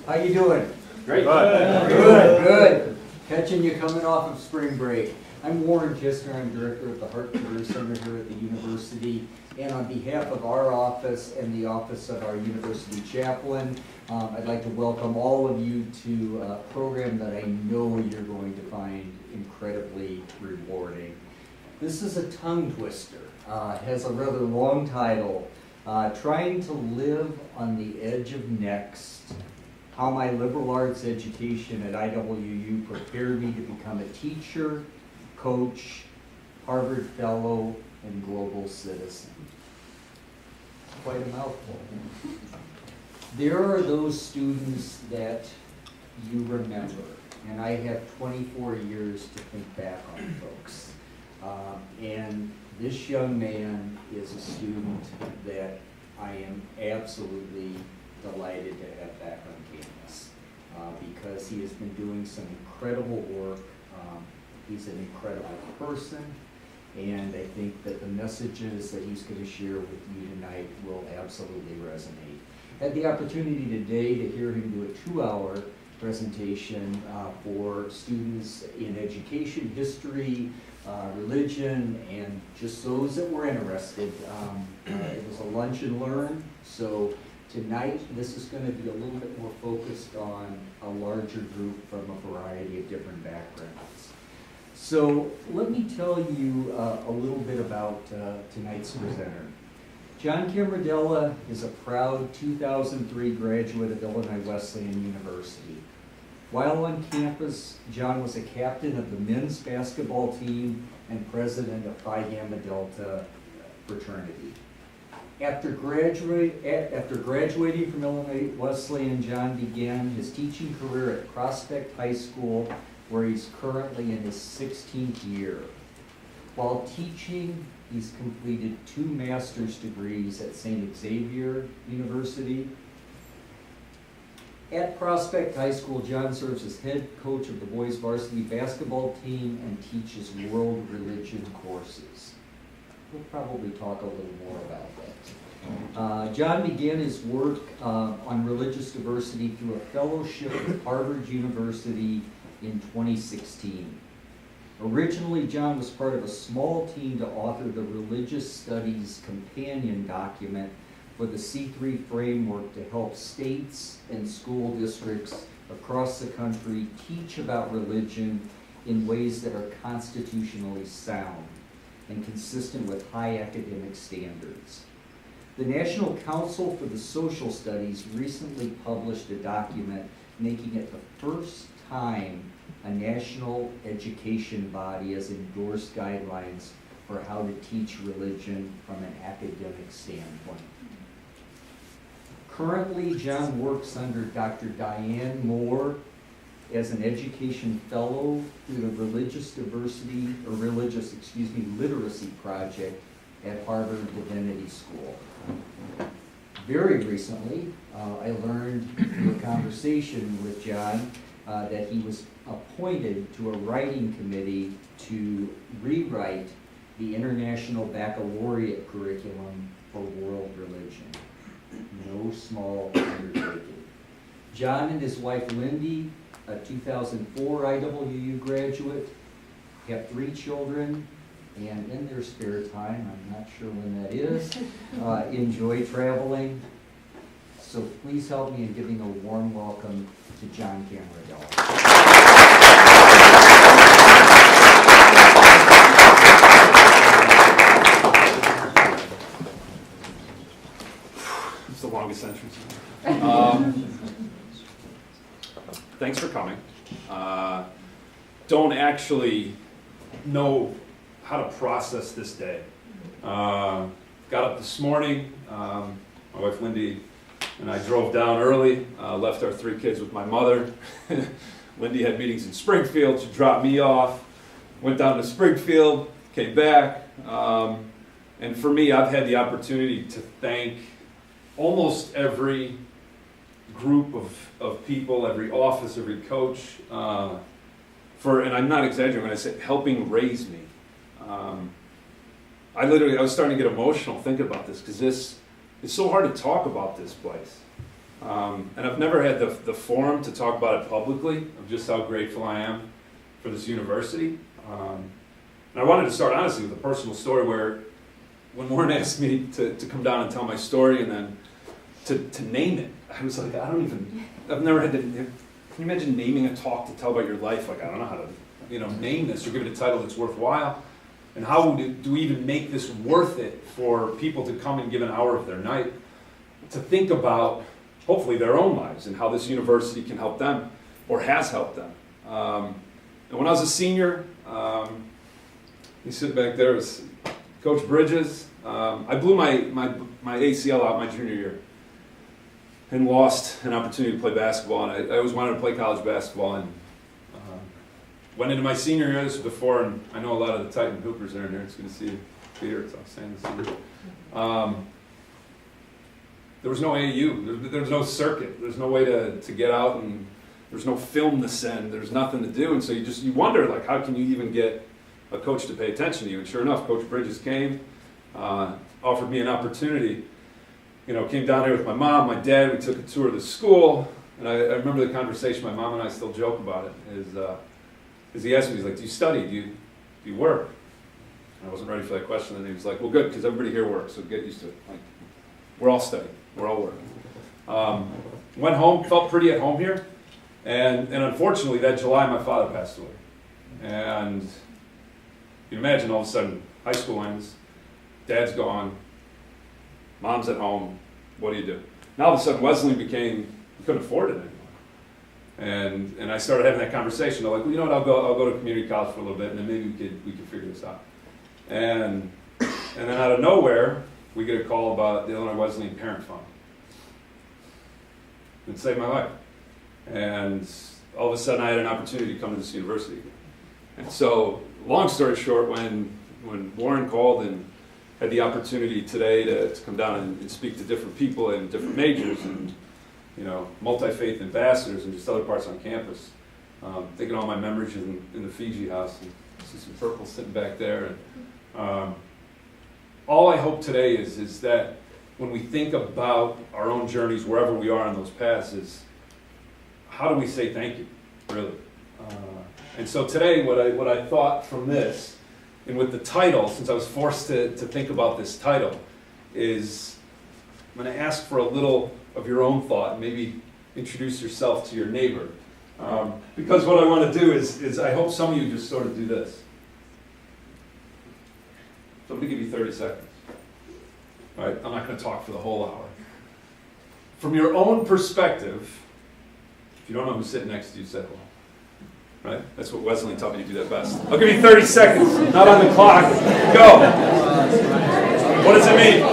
How you doing? Great. Good. Catching you coming off of spring break. I'm Warren Kistner. I'm director of the Hart Career Center here at the university. And on behalf of our office and the office of our university chaplain, I'd like to welcome all of you to a program that I know you're going to find incredibly rewarding. This is a tongue twister. It has a rather long title, Trying to Live on the Edge of Next, How My Liberal Arts Education at IWU Prepared Me to Become a Teacher, Coach, Harvard Fellow, and Global Citizen. Quite a mouthful. There are those students that you remember, and I have 24 years to think back on, folks. And this young man is a student that I am absolutely delighted to have back on campus because he has been doing some incredible work. He's an incredible person, and I think that the messages that he's going to share with you tonight will absolutely resonate. I had the opportunity today to hear him do a 2-hour presentation for students in education, history, religion, and just those that were interested. It was a lunch and learn, so tonight this is going to be a little bit more focused on a larger group from a variety of different backgrounds. So let me tell you a little bit about tonight's presenter. John Camardella is a proud 2003 graduate of Illinois Wesleyan University. While on campus, John was a captain of the men's basketball team and president of Phi Gamma Delta fraternity. After graduating from Illinois Wesleyan, John began his teaching career at Prospect High School, where he's currently in his 16th year. While teaching, he's completed 2 master's degrees at St. Xavier University. At Prospect High School, John serves as head coach of the boys varsity basketball team and teaches world religion courses. We'll probably talk a little more about that. John began his work on religious diversity through a fellowship with Harvard University in 2016. Originally, John was part of a small team to author the Religious Studies Companion document for the C3 framework to help states and school districts across the country teach about religion in ways that are constitutionally sound and consistent with high academic standards. The National Council for the Social Studies recently published a document making it the first time a national education body has endorsed guidelines for how to teach religion from an academic standpoint. Currently, John works under Dr. Diane Moore as an education fellow through the Literacy Project at Harvard Divinity School. Very recently, I learned through a conversation with John that he was appointed to a writing committee to rewrite the International Baccalaureate curriculum for world religion. No small undertaking. John and his wife Lindy, a 2004 IWU graduate, have 3 children, and in their spare time, I'm not sure when that is, enjoy traveling. So please help me in giving a warm welcome to John Camardella. It's the longest entrance. Thanks for coming. Don't actually know how to process this day. Got up this morning. My wife Lindy and I drove down early, left our 3 kids with my mother. Lindy had meetings in Springfield. She dropped me off, went down to Springfield, came back. And for me, I've had the opportunity to thank almost every group of people, every office, every coach, for, and I'm not exaggerating when I say helping raise me. I was starting to get emotional thinking about this because it's so hard to talk about this place. And I've never had the forum to talk about it publicly, of just how grateful I am for this university. And I wanted to start, honestly, with a personal story where when Warren asked me to come down and tell my story and then to name it, I was like, I've never had to, can you imagine naming a talk to tell about your life? Like, I don't know how to, name this or give it a title that's worthwhile. And how do we even make this worth it for people to come and give an hour of their night to think about, hopefully, their own lives and how this university can help them or has helped them. And when I was a senior, you sit back there, as Coach Bridges. I blew my ACL out my junior year and lost an opportunity to play basketball. And I always wanted to play college basketball. And went into my senior year. This was before, and I know a lot of the Titan Hoopers are in here. It's good to see you, Peter. It's outstanding to see you. There was no AAU. There was no circuit. There's no way to get out, and there's no film to send. There's nothing to do. And so you wonder, like, how can you even get a coach to pay attention to you? And sure enough, Coach Bridges came, offered me an opportunity. Came down here with my mom, my dad. We took a tour of the school. And I remember the conversation. My mom and I still joke about it. Is he asked me, he's like, do you study? Do you work? And I wasn't ready for that question. And he was like, well, good, because everybody here works, so get used to it. Like, we're all studying. We're all working. Went home, felt pretty at home here. And unfortunately, that July, my father passed away. And you can imagine all of a sudden, high school ends, dad's gone, mom's at home, what do you do? Now all of a sudden, Wesleyan we couldn't afford it anymore. And I started having that conversation. I'm like, well, you know what, I'll go to community college for a little bit, and then maybe we could figure this out. And then out of nowhere, we get a call about the Illinois Wesleyan Parent Fund. It saved my life. And all of a sudden, I had an opportunity to come to this university. And so, long story short, when Warren called and had the opportunity today to come down and speak to different people in different majors and multi-faith ambassadors and just other parts on campus, thinking all my memories in the Fiji house, and see some purple sitting back there. And all I hope today is that when we think about our own journeys, wherever we are on those paths, is how do we say thank you, really? And so today, what I thought from this, and with the title, since I was forced to think about this title, is I'm going to ask for a little of your own thought, and maybe introduce yourself to your neighbor. Because what I want to do is I hope some of you just sort of do this. So I'm going to give you 30 seconds. All right, I'm not going to talk for the whole hour. From your own perspective, if you don't know who's sitting next to you, say hello. Right? That's what Wesleyan taught me to do that best. I'll give you 30 seconds, not on the clock. Go. What does it mean?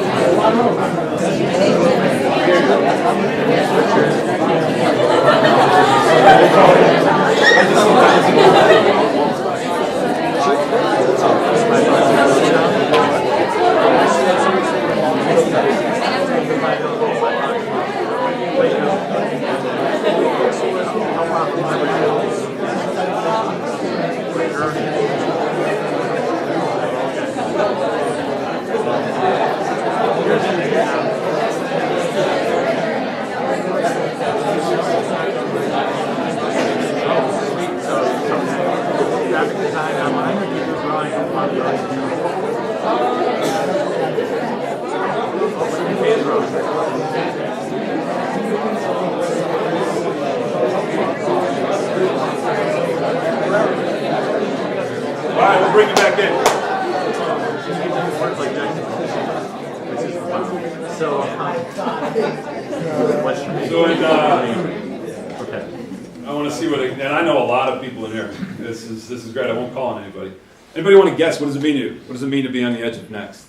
All right, we'll bring you back in. I want to see and I know a lot of people in here. This is great. I won't call on anybody. Anybody want to guess, what does it mean to you? What does it mean to be on the edge of next?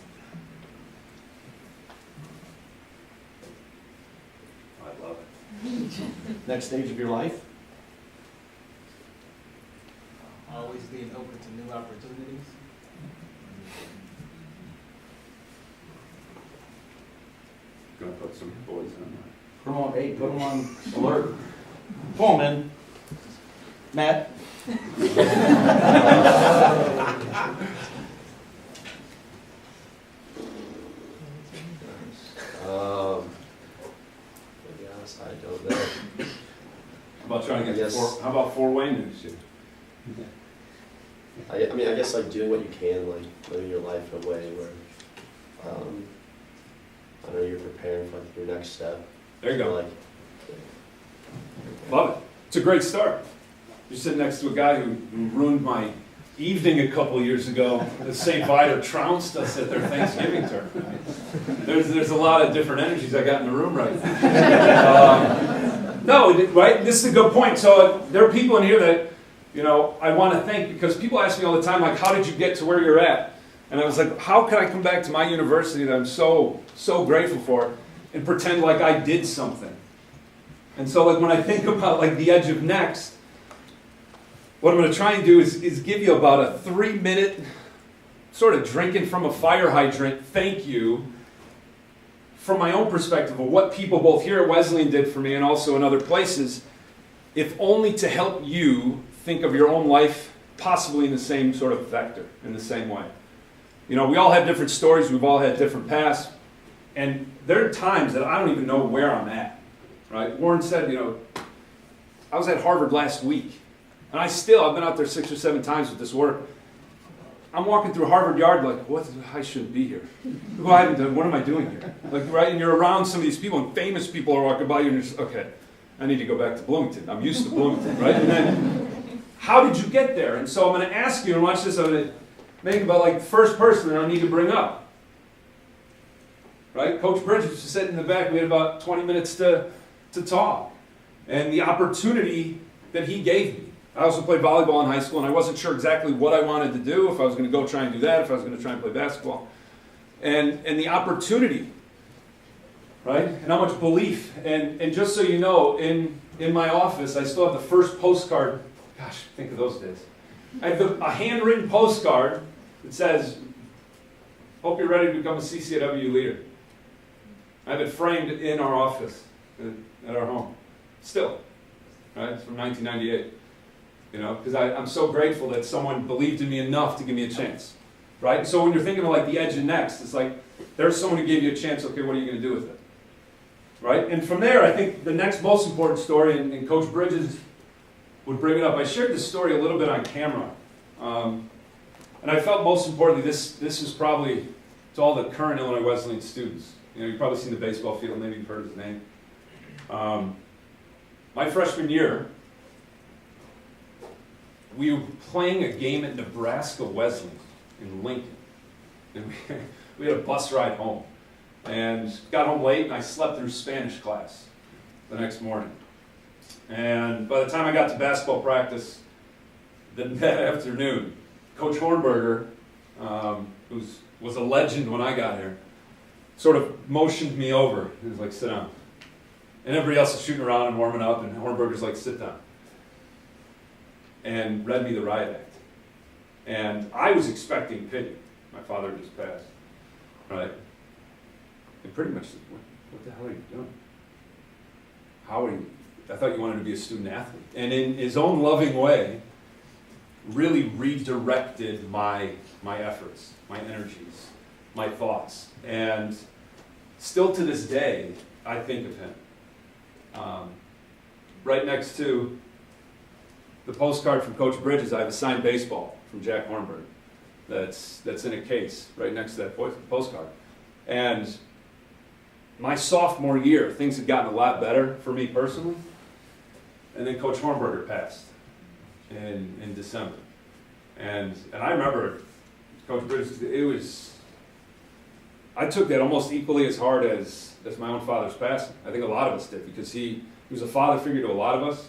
I love it. Next stage of your life? Always being open to new opportunities. Gonna put some boys on Put them on alert. Come on, man. Matt? To be honest, I about trying to get Yes. how about Fort Wayne next year? I mean, I guess like doing what you can, like living your life in a way where, I don't know, you're preparing for like your next step. There you go. Like, Love it. It's a great start. You're sitting next to a guy who ruined my evening a couple of years ago. The St. Viator trounced us at their Thanksgiving tournament. There's a lot of different energies I got in the room right now. No, right? This is a good point. So there are people in here that, you know, I want to thank, because people ask me all the time, like, how did you get to where you're at? And I was like, how can I come back to my university that I'm so grateful for and pretend like I did something? And so like when I think about like the edge of next, what I'm going to try and do is give you about a 3-minute sort of drinking from a fire hydrant thank you from my own perspective of what people both here at Wesleyan did for me and also in other places, if only to help you think of your own life possibly in the same sort of vector, in the same way. You know, we all have different stories, we've all had different pasts, and there are times that I don't even know where I'm at, right? Warren said, you know, I was at Harvard last week, and I've been out there 6 or 7 times with this work. I'm walking through Harvard Yard like, I shouldn't be here. What I haven't done, what am I doing here? Like, right, and you're around some of these people, and famous people are walking by you, and you're just, okay, I need to go back to Bloomington. I'm used to Bloomington, right? And then, how did you get there? And so I'm going to ask you, and watch this, I'm going to think about like the first person that I need to bring up. Right? Coach Bridges was sitting in the back. We had about 20 minutes to talk. And the opportunity that he gave me. I also played volleyball in high school, and I wasn't sure exactly what I wanted to do, if I was going to go try and do that, if I was going to try and play basketball. And the opportunity, right? And how much belief. And just so you know, in my office, I still have the first postcard. Gosh, think of those days. I have a handwritten postcard that says, hope you're ready to become a CCAW leader. I have it framed in our office, at our home. Still, right? It's from 1998. You know, because I'm so grateful that someone believed in me enough to give me a chance. Right? So when you're thinking of like the edge and next, it's like, there's someone who gave you a chance, okay, what are you going to do with it? Right? And from there, I think the next most important story, and Coach Bridges would bring it up. I shared this story a little bit on camera. And I felt most importantly, this is probably to all the current Illinois Wesleyan students. You know, you've probably seen the baseball field, maybe you've heard his name. My freshman year, we were playing a game at Nebraska Wesleyan in Lincoln. And we had a bus ride home. And got home late, and I slept through Spanish class the next morning. And by the time I got to basketball practice that afternoon, Coach Hornberger, who was a legend when I got here, sort of motioned me over. He was like, sit down. And everybody else is shooting around and warming up, and Hornberger's like, sit down. And read me the riot act. And I was expecting pity. My father just passed, right? And pretty much said, what the hell are you doing? How are you? I thought you wanted to be a student athlete. And in his own loving way, really redirected my efforts, my energies, my thoughts. And still to this day, I think of him. Right next to the postcard from Coach Bridges, I have a signed baseball from Jack Hornberg that's in a case right next to that postcard. And my sophomore year, things had gotten a lot better for me personally. And then Coach Hornberger passed in December. And I remember Coach Bridges, I took that almost equally as hard as my own father's passing. I think a lot of us did, because he was a father figure to a lot of us.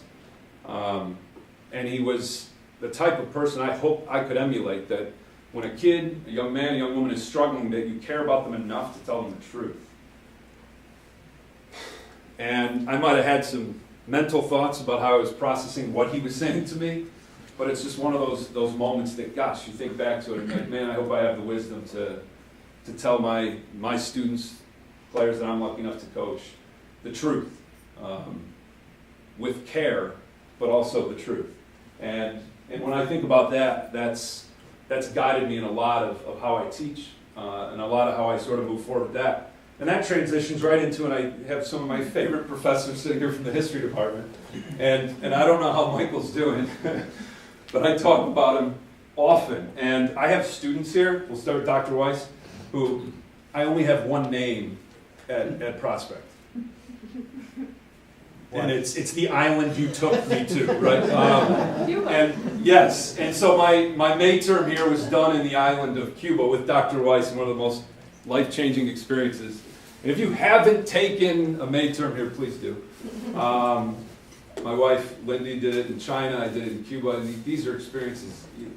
And he was the type of person I hope I could emulate, that when a kid, a young man, a young woman is struggling, that you care about them enough to tell them the truth. And I might have had some mental thoughts about how I was processing what he was saying to me, but it's just one of those moments that, gosh, you think back to it and like, man, I hope I have the wisdom to tell my students, players that I'm lucky enough to coach, the truth, with care, but also the truth. And when I think about that, that's guided me in a lot of how I teach, and a lot of how I sort of move forward with that. And that transitions right into, and I have some of my favorite professors sitting here from the history department. And I don't know how Michael's doing, but I talk about him often. And I have students here, we'll start with Dr. Weiss, who I only have one name at Prospect. And it's the island you took me to, right? And yes, and so my May term here was done in the island of Cuba with Dr. Weiss, and one of the most life-changing experiences. And if you haven't taken a May term here, please do. My wife, Lindy, did it in China, I did it in Cuba, and these are experiences you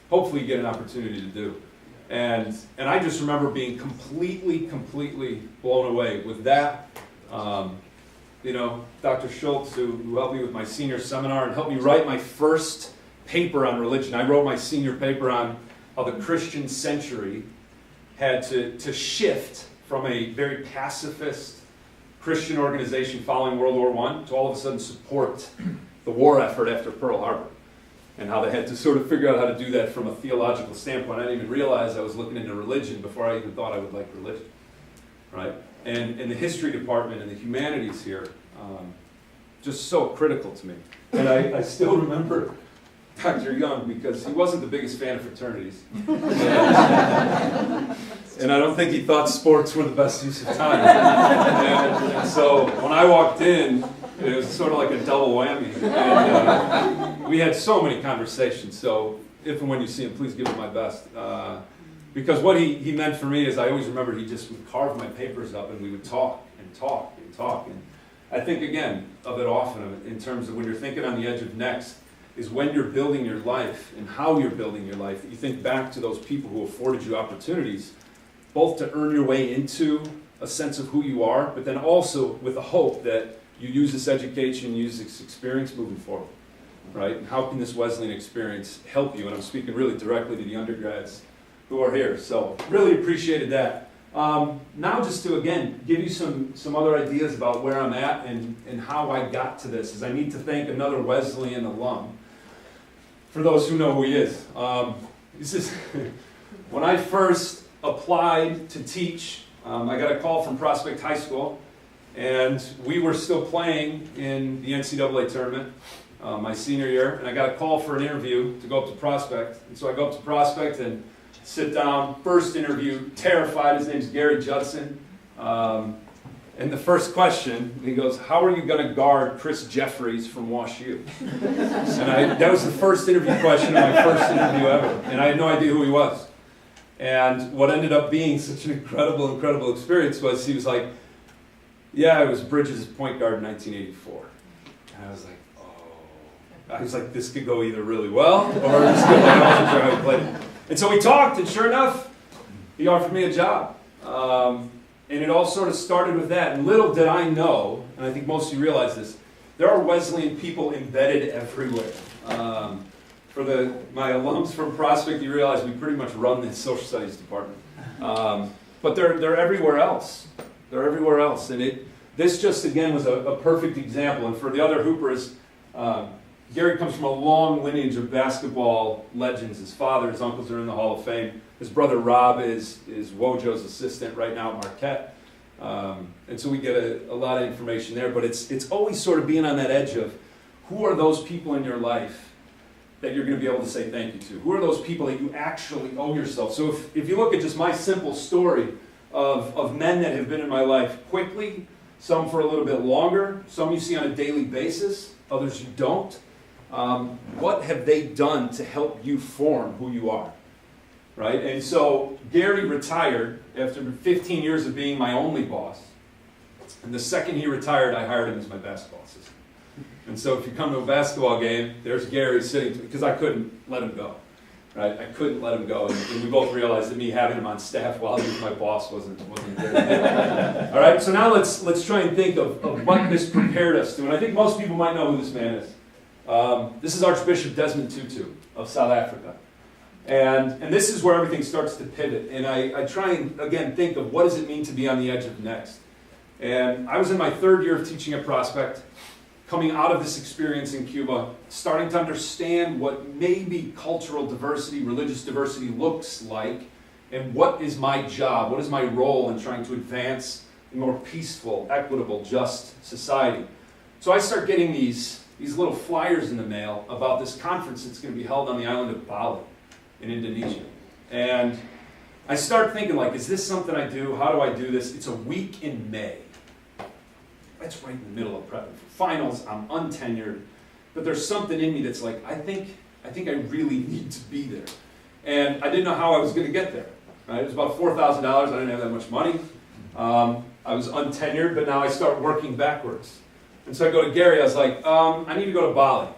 hopefully you get an opportunity to do. And I just remember being completely blown away with that. You know, Dr. Schultz, who helped me with my senior seminar and helped me write my first paper on religion. I wrote my senior paper on how the Christian century had to shift from a very pacifist Christian organization following World War I to all of a sudden support the war effort after Pearl Harbor, and how they had to sort of figure out how to do that from a theological standpoint. I didn't even realize I was looking into religion before I even thought I would like religion, right? And the history department and the humanities here, just so critical to me. And I still remember Dr. Young, because he wasn't the biggest fan of fraternities. And I don't think he thought sports were the best use of time. And so when I walked in, it was sort of like a double whammy. And we had so many conversations, so if and when you see him, please give him my best. Because what he meant for me is, I always remembered he just would carve my papers up and we would talk and talk and talk. And I think, again, of it often in terms of when you're thinking on the edge of next, is when you're building your life and how you're building your life, that you think back to those people who afforded you opportunities, both to earn your way into a sense of who you are, but then also with the hope that you use this education, use this experience moving forward, right? And how can this Wesleyan experience help you? And I'm speaking really directly to the undergrads who are here. So really appreciated that. Now just to, again, give you some other ideas about where I'm at and how I got to this, is I need to thank another Wesleyan alum. For those who know who he is. This is when I first applied to teach, I got a call from Prospect High School, and we were still playing in the NCAA tournament my senior year, and I got a call for an interview to go up to Prospect. And so I go up to Prospect and sit down, first interview, terrified. His name's Gary Judson. And the first question, he goes, how are you going to guard Chris Jeffries from Wash U? And that was the first interview question of my first interview ever. And I had no idea who he was. And what ended up being such an incredible experience was, he was like, yeah, I was Bridges' point guard in 1984. And I was like, oh. I was like, this could go either really well, or this could go, I wasn't sure how he played it. And so we talked, and sure enough, he offered me a job. And it all sort of started with that. And little did I know, and I think most of you realize this, there are Wesleyan people embedded everywhere. For my alums from Prospect, you realize we pretty much run the social studies department. But they're everywhere else. They're everywhere else. And this just, again, was a perfect example. And for the other Hoopers, Gary comes from a long lineage of basketball legends. His father, his uncles are in the Hall of Fame. His brother Rob is Wojo's assistant right now at Marquette. And so we get a lot of information there. But it's always sort of being on that edge of, who are those people in your life that you're going to be able to say thank you to? Who are those people that you actually owe yourself? So if you look at just my simple story of men that have been in my life quickly, some for a little bit longer, some you see on a daily basis, others you don't. What have they done to help you form who you are? Right? And so Gary retired after 15 years of being my only boss. And the second he retired, I hired him as my basketball assistant. And so if you come to a basketball game, there's Gary sitting, because I couldn't let him go. Right? I couldn't let him go. And we both realized that me having him on staff while he was my boss wasn't good. All right, so now let's try and think of what this prepared us to. And I think most people might know who this man is. This is Archbishop Desmond Tutu of South Africa. And this is where everything starts to pivot. And I try and, again, think of what does it mean to be on the edge of next. And I was in my third year of teaching at Prospect, coming out of this experience in Cuba, starting to understand what maybe cultural diversity, religious diversity looks like, and what is my job, what is my role in trying to advance more peaceful, equitable, just society. So I start getting these little flyers in the mail about this conference that's going to be held on the island of Bali in Indonesia. And I start thinking, like, is this something I do? How do I do this? It's a week in May. That's right in the middle of prepping for finals. I'm untenured. But there's something in me that's like, I think I really need to be there. And I didn't know how I was going to get there. Right? It was about $4,000. I didn't have that much money. I was untenured, but now I start working backwards. And so I go to Gary. I was like, I need to go to Bali.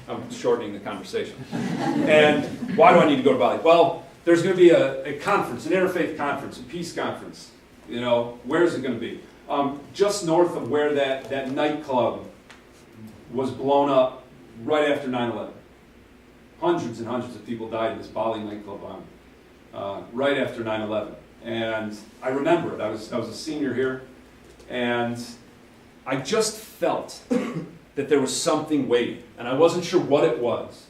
I'm shortening the conversation. And why do I need to go to Bali? Well, there's going to be a conference, an interfaith conference, a peace conference. You know, where is it going to be? Just north of where that nightclub was blown up right after 9/11. Hundreds and hundreds of people died in this Bali nightclub bombing right after 9/11. And I remember it. I was a senior here, and I just felt that there was something waiting, and I wasn't sure what it was.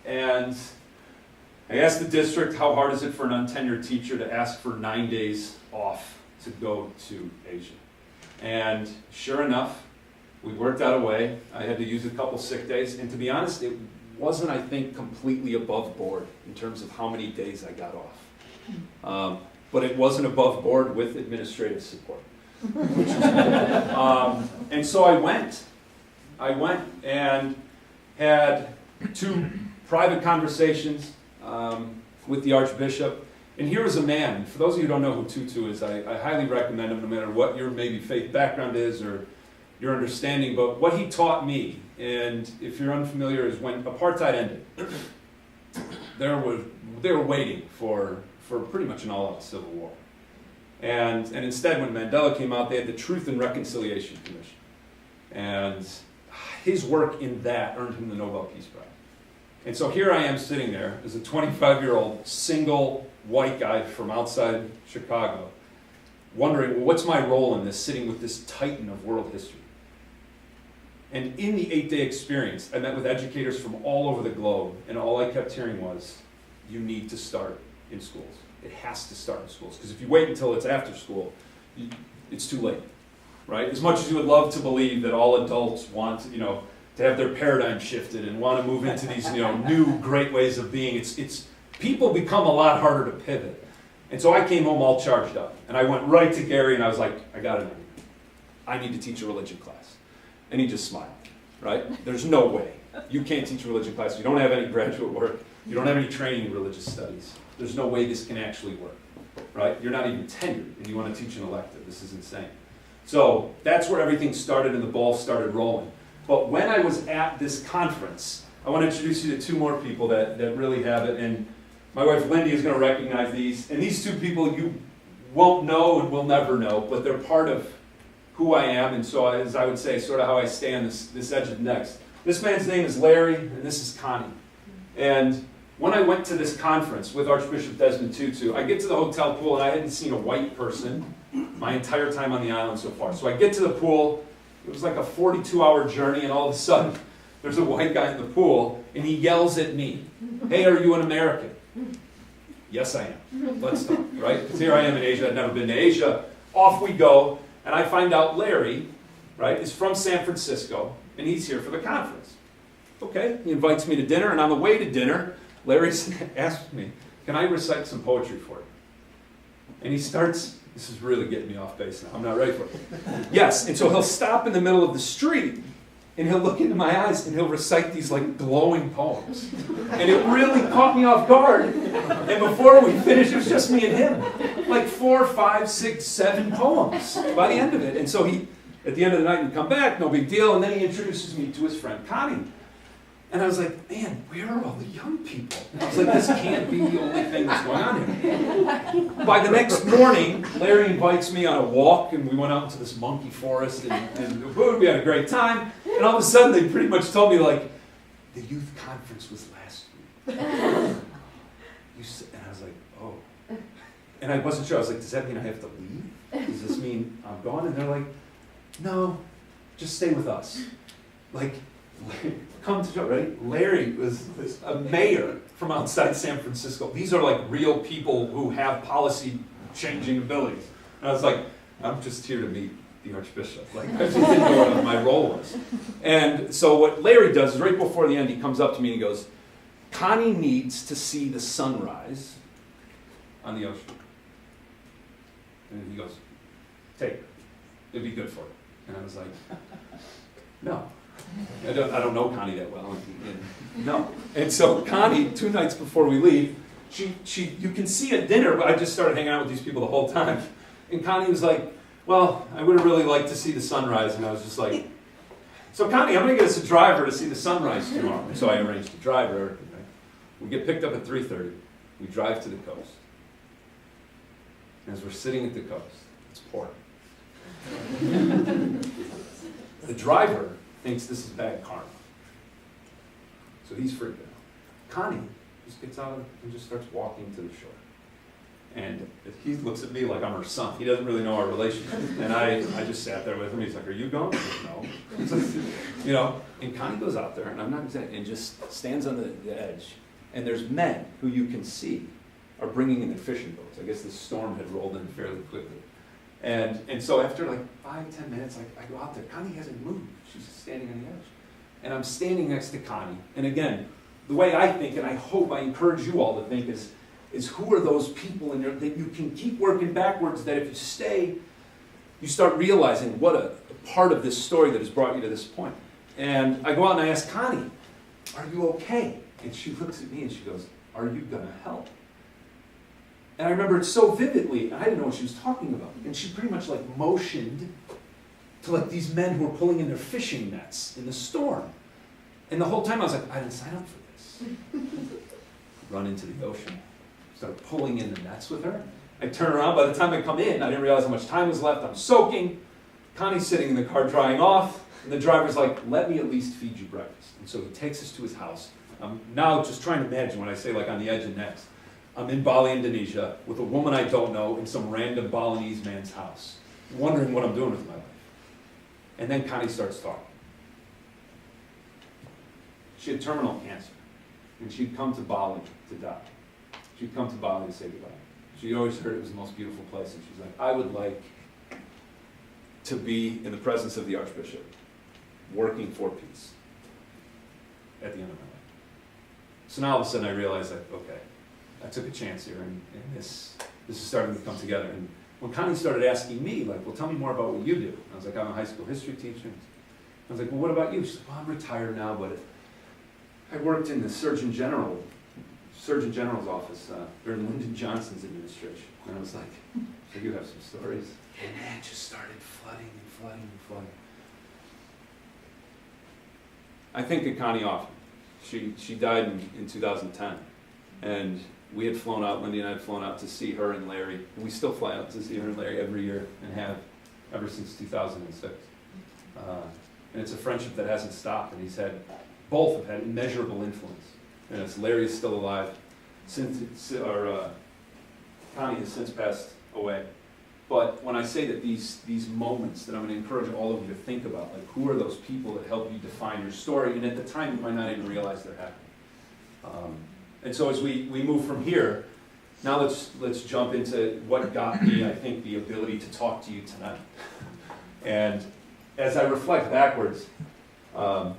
And I asked the district, how hard is it for an untenured teacher to ask for 9 days off to go to Asia? And sure enough, we worked out a way. I had to use a couple sick days, and to be honest, it wasn't, I think, completely above board in terms of how many days I got off. But it wasn't above board with administrative support. And so I went and had 2 private conversations with the Archbishop. And here was a man, for those of you who don't know who Tutu is, I highly recommend him no matter what your maybe faith background is or your understanding. But what he taught me, and if you're unfamiliar, is when apartheid ended, they were waiting for pretty much an all-out civil war. And instead, when Mandela came out, they had the Truth and Reconciliation Commission. And his work in that earned him the Nobel Peace Prize. And so here I am sitting there as a 25-year-old single white guy from outside Chicago, wondering, well, what's my role in this, sitting with this titan of world history? And in the 8-day experience, I met with educators from all over the globe, and all I kept hearing was, you need to start in schools. It has to start in schools, because if you wait until it's after school, it's too late, right? As much as you would love to believe that all adults want, to have their paradigm shifted and want to move into these, new great ways of being, it's people become a lot harder to pivot. And so I came home all charged up, and I went right to Gary, and I was like, I got it. I need to teach a religion class. And he just smiled, right? There's no way. You can't teach a religion class. You don't have any graduate work. You don't have any training in religious studies. There's no way this can actually work, right? You're not even tenured, and you want to teach an elective. This is insane. So that's where everything started, and the ball started rolling. But when I was at this conference, I want to introduce you to 2 more people that really have it, and my wife Lindy is going to recognize these. And these 2 people you won't know and will never know, but they're part of who I am, and so as I would say, sort of how I stay on this edge of the next. This man's name is Larry, and this is Connie. And when I went to this conference with Archbishop Desmond Tutu, I get to the hotel pool, and I hadn't seen a white person my entire time on the island so far. So I get to the pool. It was like a 42-hour journey, and all of a sudden, there's a white guy in the pool, and he yells at me, "Hey, are you an American?" Yes, I am. Let's talk, right? Because here I am in Asia. I'd never been to Asia. Off we go, and I find out Larry, right, is from San Francisco, and he's here for the conference. Okay, he invites me to dinner, and on the way to dinner, Larry asks me, "Can I recite some poetry for you?" And he starts, this is really getting me off base now, I'm not ready for it. Yes, and so he'll stop in the middle of the street, and he'll look into my eyes, and he'll recite these like glowing poems. And it really caught me off guard. And before we finished, it was just me and him. Like 4, 5, 6, 7 poems by the end of it. And so he, at the end of the night, he'd come back, no big deal, and then he introduces me to his friend Connie. And I was like, man, where are all the young people? And I was like, this can't be the only thing that's going on here. By the next morning, Larry invites me on a walk, and we went out into this monkey forest, and we had a great time. And all of a sudden, they pretty much told me, like, the youth conference was last week. And I was like, oh. And I wasn't sure. I was like, does that mean I have to leave? Does this mean I'm gone? And they're like, no, just stay with us. Like, come to show, right? Larry was a mayor from outside San Francisco. These are like real people who have policy changing abilities. And I was like, I'm just here to meet the Archbishop. Like, I just didn't know what my role was. And so what Larry does is right before the end, he comes up to me and he goes, Connie needs to see the sunrise on the ocean. And he goes, take her. It'd be good for her. And I was like, no. I don't know Connie that well. And no. And so Connie, 2 nights before we leave, you can see at dinner, but I just started hanging out with these people the whole time. And Connie was like, well, I would have really liked to see the sunrise. And I was just like, so Connie, I'm going to get us a driver to see the sunrise tomorrow. And so I arranged a driver. Right? We get picked up at 3:30. We drive to the coast. As we're sitting at the coast, it's pouring. The driver thinks this is bad karma. So he's freaked out. Connie just gets out and just starts walking to the shore. And he looks at me like I'm her son. He doesn't really know our relationship. And I just sat there with him. He's like, are you going? No. You know, and Connie goes out there, and I'm not exaggerating, and just stands on the edge. And there's men who you can see are bringing in their fishing boats. I guess the storm had rolled in fairly quickly. And so after like 5-10 minutes, I go out there. Connie hasn't moved. She's just standing on the edge. And I'm standing next to Connie. And again, the way I think, and I hope I encourage you all to think, is who are those people in there that you can keep working backwards, that if you stay, you start realizing what a part of this story that has brought you to this point. And I go out and I ask Connie, are you okay? And she looks at me and she goes, are you going to help? And I remember it so vividly, and I didn't know what she was talking about. And she pretty much like motioned to like these men who were pulling in their fishing nets in the storm. And the whole time I was like, I didn't sign up for this. Run into the ocean, start pulling in the nets with her. I turn around, by the time I come in, I didn't realize how much time was left. I'm soaking. Connie's sitting in the car drying off. And the driver's like, let me at least feed you breakfast. And so he takes us to his house. I'm now just trying to imagine when I say like on the edge of next. I'm in Bali, Indonesia, with a woman I don't know in some random Balinese man's house, wondering what I'm doing with my life. And then Connie starts talking. She had terminal cancer, and she'd come to Bali to die. She'd come to Bali to say goodbye. She always heard it was the most beautiful place, and she's like, I would like to be in the presence of the Archbishop, working for peace at the end of my life. So now all of a sudden I realized that, okay, I took a chance here, and this is starting to come together. And when Connie started asking me, like, well, tell me more about what you do. I was like, I'm a high school history teacher. I was like, well, what about you? She said, well, I'm retired now, but I worked in the Surgeon General's office during Lyndon Johnson's administration. And I was like, so you have some stories? And then it just started flooding and flooding and flooding. I think of Connie often. She died in 2010. And we had flown out, Lindy and I had flown out to see her and Larry. And we still fly out to see her and Larry every year and have ever since 2006. And it's a friendship that hasn't stopped. And both have had immeasurable influence. And as Larry is still alive, Connie has since passed away. But when I say that these moments that I'm going to encourage all of you to think about, like who are those people that help you define your story? And at the time, you might not even realize they're happening. And so as we move from here, now let's jump into what got me, I think, the ability to talk to you tonight. And as I reflect backwards, I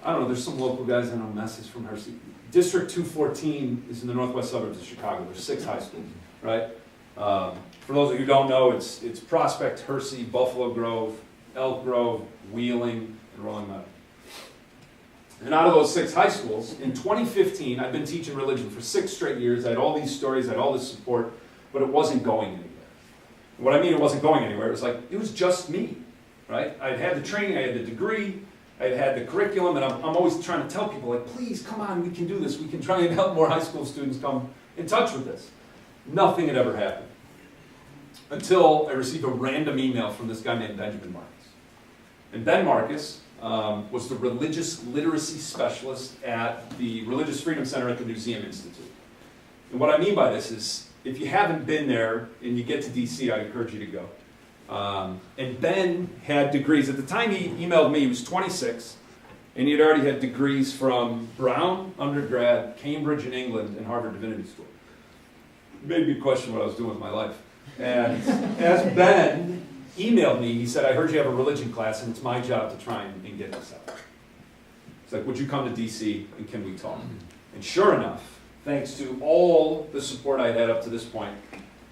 don't know, there's some local guys I know, Message from Hersey. District 214 is in the northwest suburbs of Chicago. There's 6 high schools, right? For those of you who don't know, it's Prospect, Hersey, Buffalo Grove, Elk Grove, Wheeling, and Rolling Meadow. And out of those 6 high schools, in 2015, I've been teaching religion for 6 straight years. I had all these stories, I had all this support, but it wasn't going anywhere. And what I mean it wasn't going anywhere, it was just me, right? I'd had the training, I had the degree, I'd had the curriculum, and I'm always trying to tell people, like, please, come on, we can do this. We can try and help more high school students come in touch with this. Nothing had ever happened. Until I received a random email from this guy named Benjamin Marcus. And Ben Marcus was the religious literacy specialist at the Religious Freedom Center at the Museum Institute. And what I mean by this is, if you haven't been there and you get to DC, I encourage you to go. And Ben had degrees. At the time he emailed me, he was 26, and he had already had degrees from Brown undergrad, Cambridge in England, and Harvard Divinity School. It made me question what I was doing with my life. And as Ben emailed me, he said, I heard you have a religion class and it's my job to try and get this out. It's like, would you come to DC and can we talk? And sure enough, thanks to all the support I had up to this point,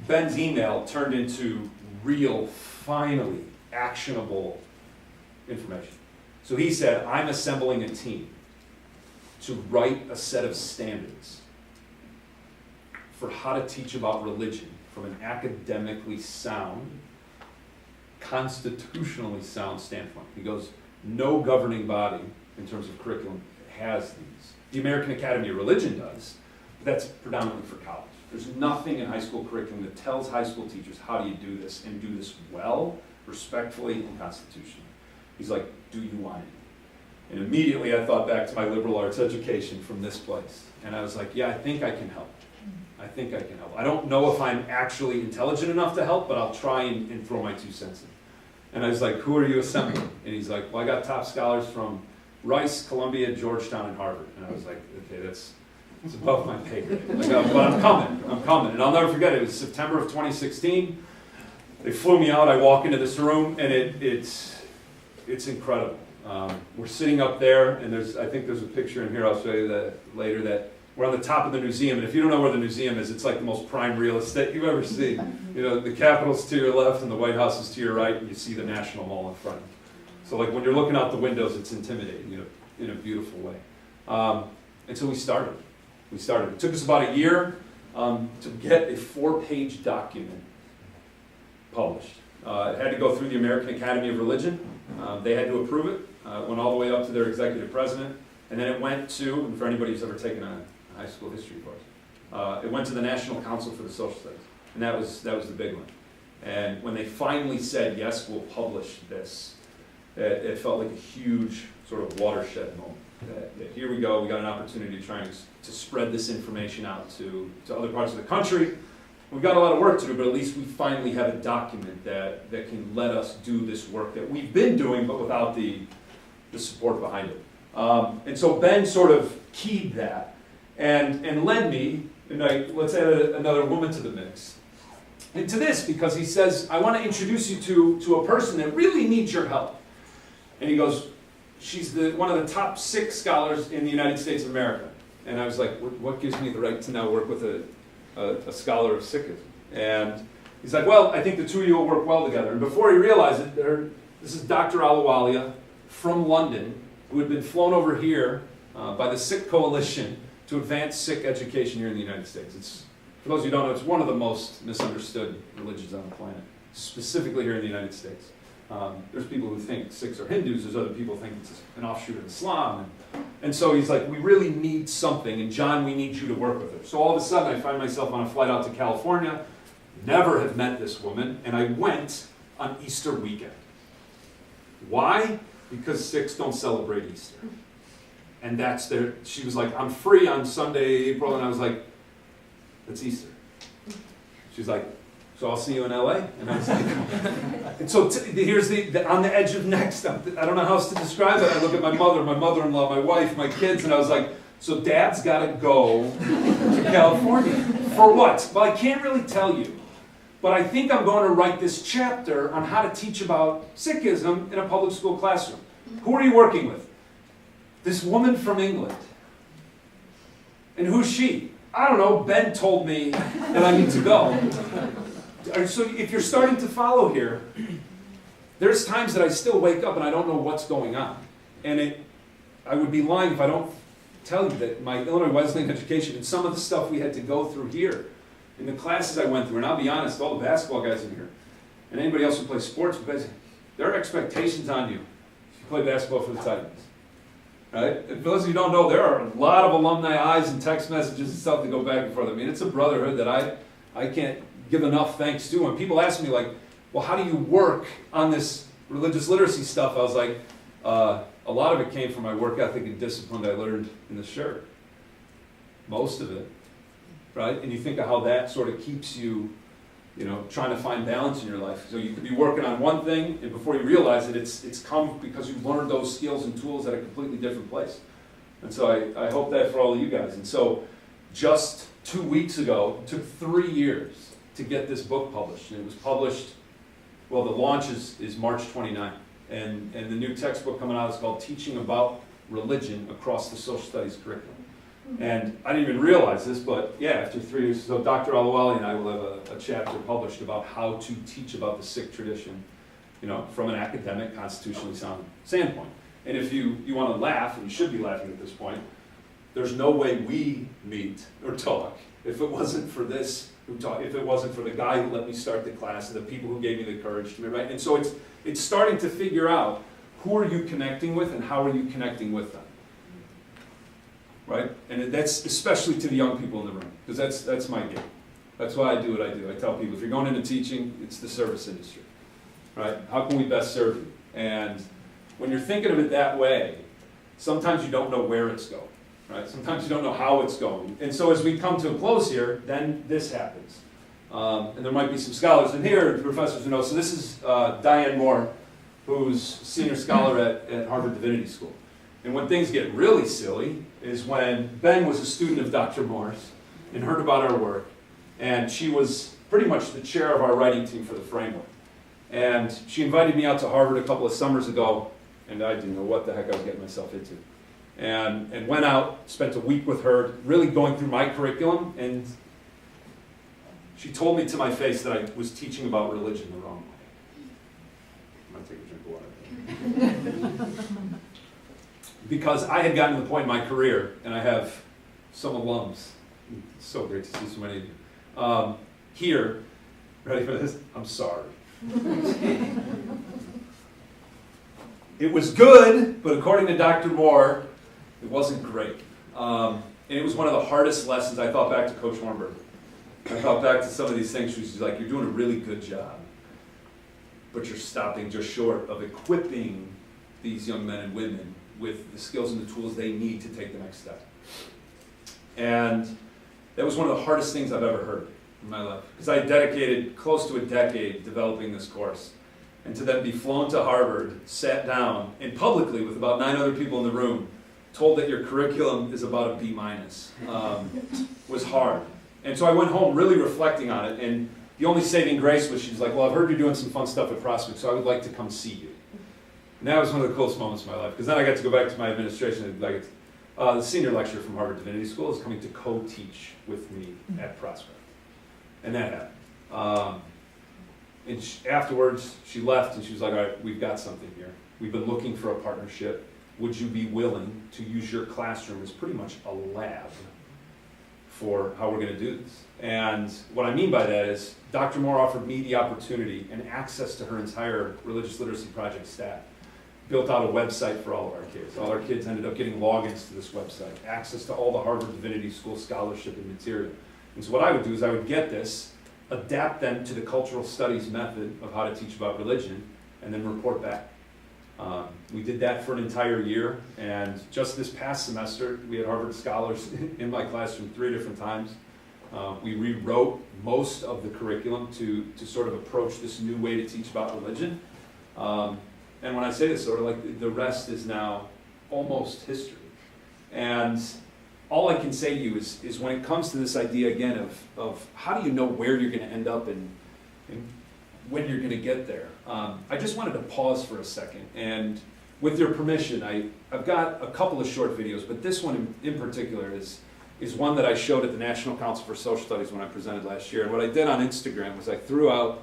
Ben's email turned into real, finally, actionable information. So he said, I'm assembling a team to write a set of standards for how to teach about religion from an academically sound, constitutionally sound standpoint. He goes, no governing body in terms of curriculum has these. The American Academy of Religion does, but that's predominantly for college. There's nothing in high school curriculum that tells high school teachers how do you do this and do this well, respectfully, and constitutionally. He's like, do you want it? And immediately I thought back to my liberal arts education from this place. And I was like, yeah, I think I can help. I think I can help. I don't know if I'm actually intelligent enough to help, but I'll try and throw my 2 cents in. And I was like, who are you assembling? And he's like, well, I got top scholars from Rice, Columbia, Georgetown, and Harvard. And I was like, okay, it's above my pay grade. Like, but I'm coming. And I'll never forget, it was September of 2016. They flew me out, I walk into this room, and it's incredible. We're sitting up there, and I think there's a picture in here, I'll show you that later, that we're on the top of the museum, and if you don't know where the museum is, it's like the most prime real estate you've ever seen. You know, the Capitol's to your left and the White House is to your right, and you see the National Mall in front. So like when you're looking out the windows, it's intimidating, you know, in a beautiful way. And so we started. It took us about a year to get a 4-page document published. It had to go through the American Academy of Religion. They had to approve it. It went all the way up to their executive president. And then it went to, and for anybody who's ever taken a high school history course, it went to the National Council for the Social Studies. And that was the big one. And when they finally said, yes, we'll publish this, it felt like a huge sort of watershed moment. That here we go, we got an opportunity to try and to spread this information out to other parts of the country. We've got a lot of work to do, but at least we finally have a document that can let us do this work that we've been doing, but without the support behind it. And so Ben sort of keyed that and led me, and let's add another woman to the mix, into this, because he says, I want to introduce you to a person that really needs your help. And he goes, she's one of the top 6 scholars in the United States of America. And I was like, what gives me the right to now work with a scholar of Sikhism? And he's like, well, I think the two of you will work well together. And before he realized it, this is Dr. Ahluwalia from London, who had been flown over here by the Sikh Coalition to advance Sikh education here in the United States. For those of you who don't know, it's one of the most misunderstood religions on the planet, specifically here in the United States. There's people who think Sikhs are Hindus, there's other people who think it's an offshoot of Islam. And so he's like, we really need something, and John, we need you to work with her. So all of a sudden I find myself on a flight out to California, never have met this woman, and I went on Easter weekend. Why? Because Sikhs don't celebrate Easter. And she was like, I'm free on Sunday, April, and I was like, it's Easter. She's like, so I'll see you in LA? And I was like, and so here's on the edge of next. I don't know how else to describe it. I look at my mother, my mother-in-law, my wife, my kids, and I was like, so Dad's got to go to California. For what? Well, I can't really tell you. But I think I'm going to write this chapter on how to teach about Sikhism in a public school classroom. Who are you working with? This woman from England. And who's she? I don't know. Ben told me that I need to go. So if you're starting to follow here, there's times that I still wake up and I don't know what's going on. And I would be lying if I don't tell you that my Illinois Wesleyan education and some of the stuff we had to go through here, in the classes I went through, and I'll be honest, all the basketball guys in here, and anybody else who plays sports, there are expectations on you if you play basketball for the Titans. Right? And for those of you who don't know, there are a lot of alumni eyes and text messages and stuff that go back and forth. I mean, it's a brotherhood that I can't give enough thanks to. When people ask me, like, well, how do you work on this religious literacy stuff? I was like, a lot of it came from my work ethic and discipline that I learned in the shirt. Most of it. Right? And you think of how that sort of keeps you, trying to find balance in your life. So you could be working on one thing, and before you realize it, it's come because you've learned those skills and tools at a completely different place. And so I hope that for all of you guys. And so just 2 weeks ago, it took 3 years to get this book published. And it was published Well, the launch is March 29th, and the new textbook coming out is called Teaching About Religion Across the Social Studies Curriculum. And I didn't even realize this, but yeah, after 3 years, so Dr. Alawali and I will have a chapter published about how to teach about the Sikh tradition, you know, from an academic, constitutionally sound standpoint. And if you want to laugh, and you should be laughing at this point, there's no way we meet or talk if it wasn't for this, if it wasn't for the guy who let me start the class and the people who gave me the courage to be right. And so it's starting to figure out who are you connecting with and how are you connecting with them. Right? And that's especially to the young people in the room, because that's my game. That's why I do what I do. I tell people, if you're going into teaching, it's the service industry. Right? How can we best serve you? And when you're thinking of it that way, sometimes you don't know where it's going. Right? Sometimes you don't know how it's going. And so as we come to a close here, then this happens. And there might be some scholars in here, professors who know. So this is Diane Moore, who's senior scholar at Harvard Divinity School. And when things get really silly is when Ben was a student of Dr. Moore's and heard about our work. And she was pretty much the chair of our writing team for the framework. And she invited me out to Harvard a couple of summers ago, and I didn't know what the heck I was getting myself into. And went out, spent a week with her, really going through my curriculum, and she told me to my face that I was teaching about religion the wrong way. I'm going to take a drink of water. Because I had gotten to the point in my career, and I have some alums, it's so great to see so many of you, here, ready for this? I'm sorry. It was good, but according to Dr. Moore, it wasn't great. And it was one of the hardest lessons. I thought back to Coach Hornberg. I thought back to some of these things. She's like, you're doing a really good job, but you're stopping just short of equipping these young men and women with the skills and the tools they need to take the next step. And that was one of the hardest things I've ever heard in my life, because I dedicated close to a decade developing this course. And to then be flown to Harvard, sat down, and publicly with about 9 other people in the room, told that your curriculum is about a B-, was hard. And so I went home really reflecting on it, and the only saving grace was she's like, well, I've heard you're doing some fun stuff at Prospect, so I would like to come see you. And that was one of the coolest moments of my life, because then I got to go back to my administration. Like, the senior lecturer from Harvard Divinity School is coming to co-teach with me at Prospect. And that happened. And afterwards, she left, and she was like, all right, we've got something here. We've been looking for a partnership. Would you be willing to use your classroom as pretty much a lab for how we're going to do this? And what I mean by that is Dr. Moore offered me the opportunity and access to her entire religious literacy project staff. Built out a website for all of our kids. All our kids ended up getting logins to this website, access to all the Harvard Divinity School scholarship and material. And so what I would do is I would get this, adapt them to the cultural studies method of how to teach about religion, and then report back. We did that for an entire year, and just this past semester, we had Harvard scholars in my classroom 3 different times. We rewrote most of the curriculum to sort of approach this new way to teach about religion. And when I say this, sort of like the rest is now almost history. And all I can say to you is when it comes to this idea again of how do you know where you're going to end up and when you're going to get there, I just wanted to pause for a second. And with your permission, I've got a couple of short videos, but this one in particular is one that I showed at the National Council for Social Studies when I presented last year. And what I did on Instagram was I threw out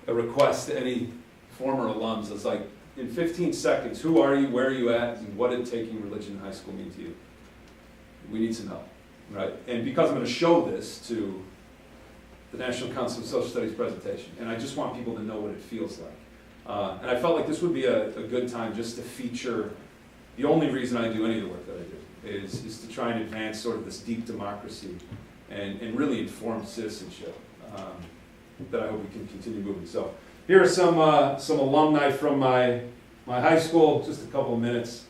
a request to any former alums. I was like, in 15 seconds, who are you, where are you at, and what did taking religion in high school mean to you? We need some help, right? And because I'm going to show this to the National Council of Social Studies presentation, and I just want people to know what it feels like. And I felt like this would be a good time just to feature the only reason I do any of the work that I do is to try and advance sort of this deep democracy and really informed citizenship that I hope we can continue moving. So here are some alumni from my high school, just a couple of minutes.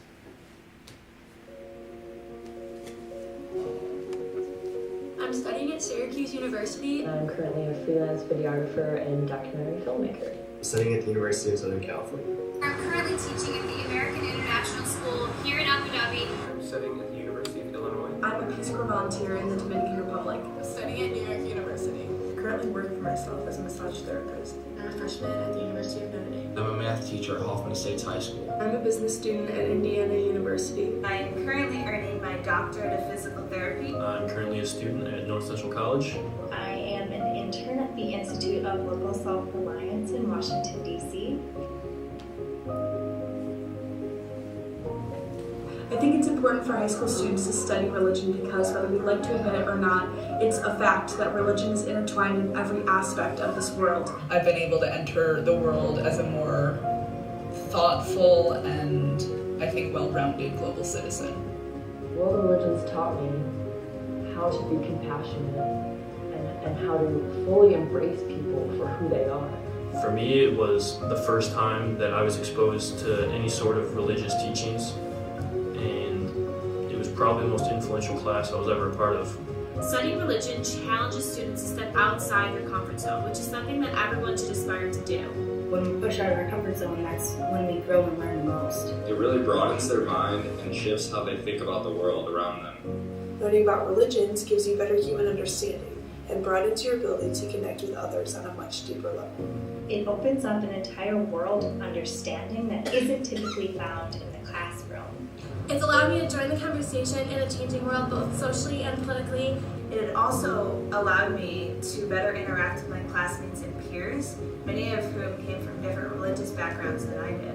I'm studying at Syracuse University. I'm currently a freelance videographer and documentary filmmaker. I'm studying at the University of Southern California. I'm currently teaching at the American International School here in Abu Dhabi. I'm studying at the University of Illinois. I'm a Peace Corps volunteer in the Dominican Republic. I'm studying at New York University. I currently work for myself as a massage therapist. I'm a freshman at the University of Notre Dame. I'm a math teacher at Hoffman Estates High School. I'm a business student at Indiana University. I am currently earning my doctorate of physical therapy. I'm currently a student at North Central College. I am an intern at the Institute of Local Self-Reliance in Washington, D.C. I think it's important for high school students to study religion because whether we like to admit it or not, it's a fact that religion is intertwined in every aspect of this world. I've been able to enter the world as a more thoughtful and, I think, well-rounded global citizen. World religions taught me how to be compassionate and how to fully embrace people for who they are. For me, it was the first time that I was exposed to any sort of religious teachings, and it was probably the most influential class I was ever a part of. Studying religion challenges students to step outside their comfort zone, which is something that everyone should aspire to do. When we push out of our comfort zone, that's when we grow and learn the most. It really broadens their mind and shifts how they think about the world around them. Learning about religions gives you better human understanding and broadens your ability to connect with others on a much deeper level. It opens up an entire world of understanding that isn't typically found in the classroom. It's allowed me to join the conversation in a changing world both socially and politically. It also allowed me to better interact with my classmates and peers, many of whom came from different religious backgrounds than I did.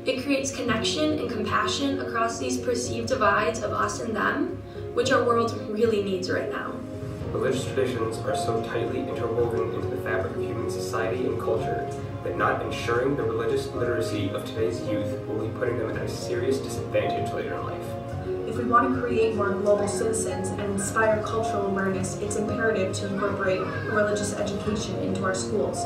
It creates connection and compassion across these perceived divides of us and them, which our world really needs right now. Religious traditions are so tightly interwoven into the fabric of human society and culture that not ensuring the religious literacy of today's youth will be putting them at a serious disadvantage later in life. If we want to create more global citizens and inspire cultural awareness, it's imperative to incorporate religious education into our schools.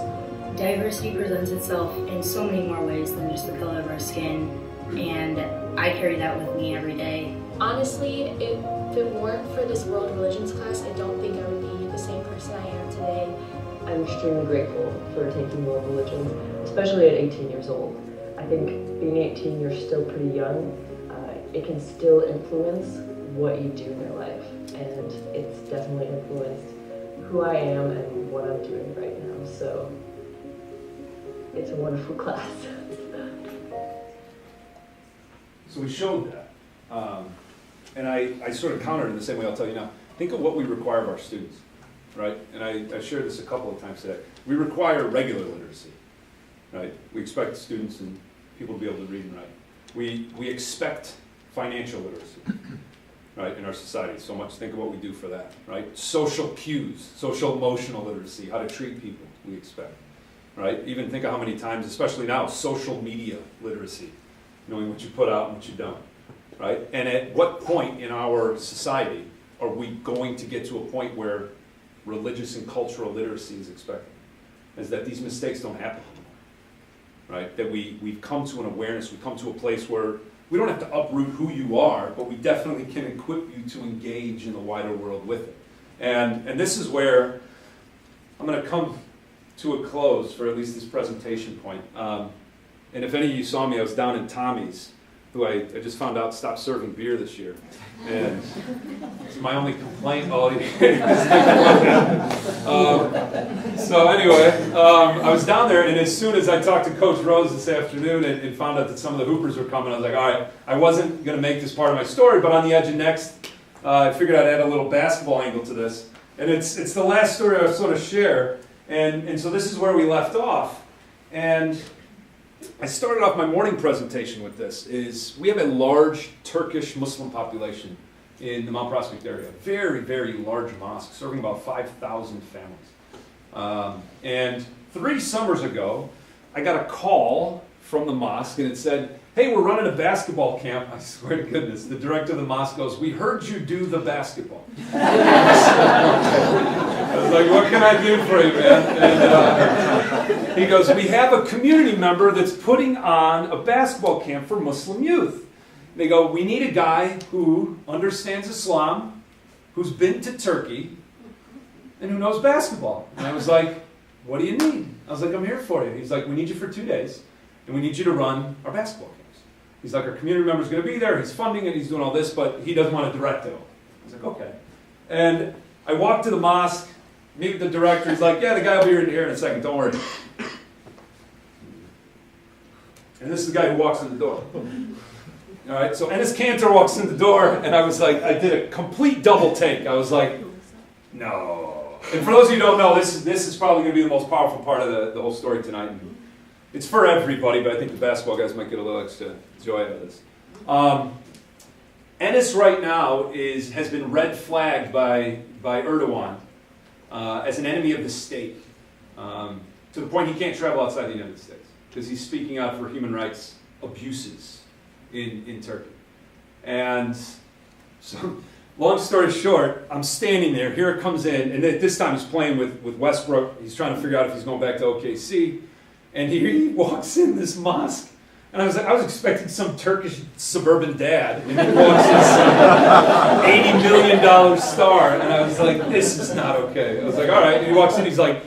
Diversity presents itself in so many more ways than just the color of our skin, and I carry that with me every day. Honestly, if it weren't for this world religions class, I don't think I would be the same person I am today. I'm extremely grateful for taking world religions, especially at 18 years old. I think being 18, you're still pretty young. It can still influence what you do in your life, and it's definitely influenced who I am and what I'm doing right now, so it's a wonderful class. So we showed that. And I sort of countered in the same way I'll tell you now. Think of what we require of our students, right? And I shared this a couple of times today. We require regular literacy, right? We expect students and people to be able to read and write. We expect financial literacy, right, in our society. So much, think of what we do for that, right? Social cues, social emotional literacy, how to treat people, we expect, right? Even think of how many times, especially now, social media literacy, knowing what you put out and what you don't. Right? And at what point in our society are we going to get to a point where religious and cultural literacy is expected? Is that these mistakes don't happen anymore, right? That we've come to an awareness, we've come to a place where we don't have to uproot who you are, but we definitely can equip you to engage in the wider world with it. And this is where I'm going to come to a close for at least this presentation point. And if any of you saw me, I was down in Tommy's, who I just found out stopped serving beer this year. And it's my only complaint all year. So anyway, I was down there, and as soon as I talked to Coach Rose this afternoon and found out that some of the Hoopers were coming, I was like, all right, I wasn't going to make this part of my story, but on the edge of next, I figured I'd add a little basketball angle to this. And it's the last story I sort of share, and so this is where we left off. And I started off my morning presentation with this, is we have a large Turkish Muslim population in the Mount Prospect area. Very, very large mosque, serving about 5,000 families. And 3 summers ago, I got a call from the mosque, and it said, hey, we're running a basketball camp. I swear to goodness, the director of the mosque goes, we heard you do the basketball. I was like, what can I do for you, man? And he goes, we have a community member that's putting on a basketball camp for Muslim youth. They go, we need a guy who understands Islam, who's been to Turkey, and who knows basketball. And I was like, what do you need? I was like, I'm here for you. He's like, we need you for 2 days, and we need you to run our basketball camps. He's like, our community member's going to be there, he's funding it, he's doing all this, but he doesn't want to direct it all. I was like, okay. And I walked to the mosque, meet with the director, he's like, yeah, the guy will be here in a second, don't worry. And this is the guy who walks in the door. All right, so Enes Kanter walks in the door, and I was like, I did a complete double take. I was like, no. And for those of you who don't know, this is probably going to be the most powerful part of the whole story tonight. It's for everybody, but I think the basketball guys might get a little extra joy out of this. Enes right now has been red flagged by Erdogan as an enemy of the state, to the point he can't travel outside the United States because he's speaking out for human rights abuses in Turkey. And so, long story short, I'm standing there, here it comes in, and this time he's playing with Westbrook. He's trying to figure out if he's going back to OKC. And here he walks in this mosque. And I was expecting some Turkish suburban dad, and he walks this $80 million star, and I was like, this is not okay. I was like, all right. And he walks in, he's like,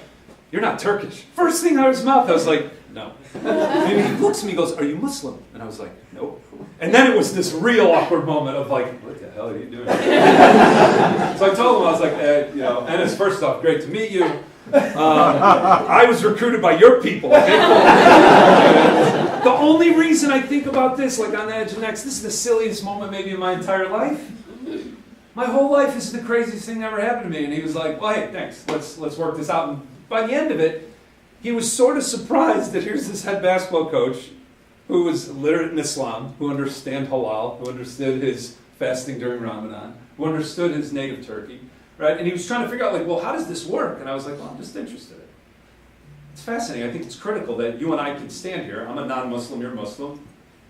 you're not Turkish. First thing out of his mouth, I was like, no. And he looks at me, he goes, are you Muslim? And I was like, nope. And then it was this real awkward moment of like, what the hell are you doing? So I told him, I was like, Enes, first off, great to meet you. I was recruited by your people. Okay? The only reason I think about this, like on the edge of next, this is the silliest moment maybe in my entire life. My whole life, this is the craziest thing that ever happened to me. And he was like, well, hey, thanks. Let's work this out. And by the end of it, he was sort of surprised that here's this head basketball coach who was literate in Islam, who understood halal, who understood his fasting during Ramadan, who understood his native Turkey. Right? And he was trying to figure out, like, well, how does this work? And I was like, well, I'm just interested. It's fascinating. I think it's critical that you and I can stand here. I'm a non-Muslim, you're Muslim.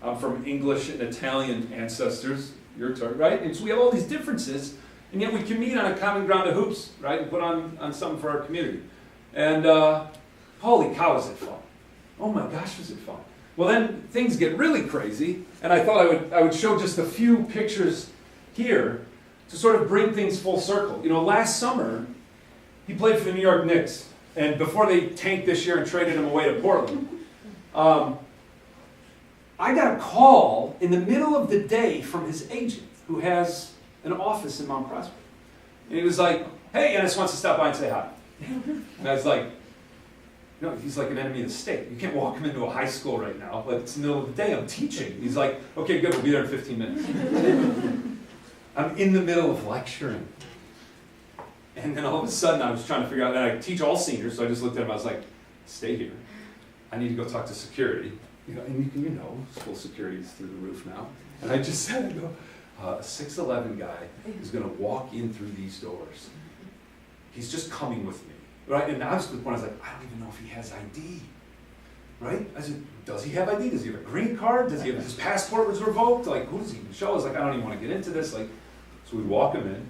I'm from English and Italian ancestors, you're Turk, right? And so we have all these differences, and yet we can meet on a common ground of hoops, right? And put on something for our community. And holy cow, was it fun. Oh my gosh, was it fun. Well, then things get really crazy, and I thought I would show just a few pictures here to sort of bring things full circle. You know, last summer, he played for the New York Knicks, and before they tanked this year and traded him away to Portland, I got a call in the middle of the day from his agent, who has an office in Mount Prospect. And he was like, hey, Enes wants to stop by and say hi. And I was like, no, he's like an enemy of the state. You can't walk him into a high school right now. Like, it's the middle of the day, I'm teaching. He's like, okay, good, we'll be there in 15 minutes. I'm in the middle of lecturing. And then all of a sudden I was trying to figure out, and I teach all seniors, so I just looked at him, I was like, stay here. I need to go talk to security. And you know, school security is through the roof now. And I just said, I go, a 6'11" guy is going to walk in through these doors. He's just coming with me. Right? And I was to the point, I was like, I don't even know if he has ID. Right? I said, does he have ID? Does he have a green card? Does he have his passport was revoked? Like, who does he even show? I was like, I don't even want to get into this. Like, so we walk him in,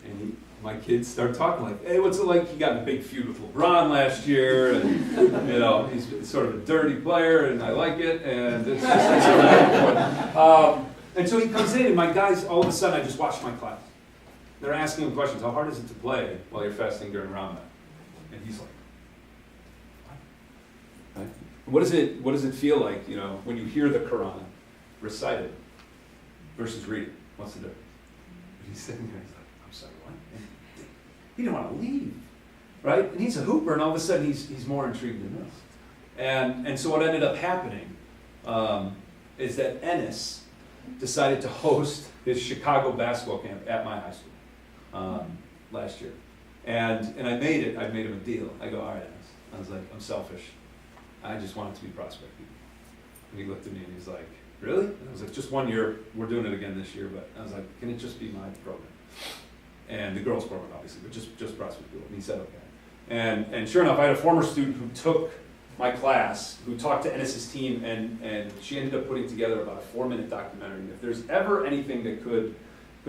and my kids start talking like, hey, what's it like? He got in a big feud with LeBron last year, and he's sort of a dirty player, and I like it, and it's just sort of and so he comes in, and my guys, all of a sudden, I just watched my class. They're asking him questions. How hard is it to play while you're fasting during Ramadan? And he's like, what? Right? What does it feel like, when you hear the Quran recited versus read it? What's the difference? And he's sitting there, he's like, I'm sorry, what? And he didn't want to leave, right? And he's a hooper, and all of a sudden he's more intrigued than this. And so what ended up happening is that Enes decided to host his Chicago basketball camp at my high school last year. And I made him a deal. I go, all right, Enes. I was like, I'm selfish. I just want it to be Prospect people. And he looked at me and he's like, really? And I was like, just 1 year. We're doing it again this year. But I was like, can it just be my program? And the girls' program, obviously, but just Prospect people. And he said, okay. And sure enough, I had a former student who took my class, who talked to Enes's team, and she ended up putting together about a 4-minute documentary. If there's ever anything that could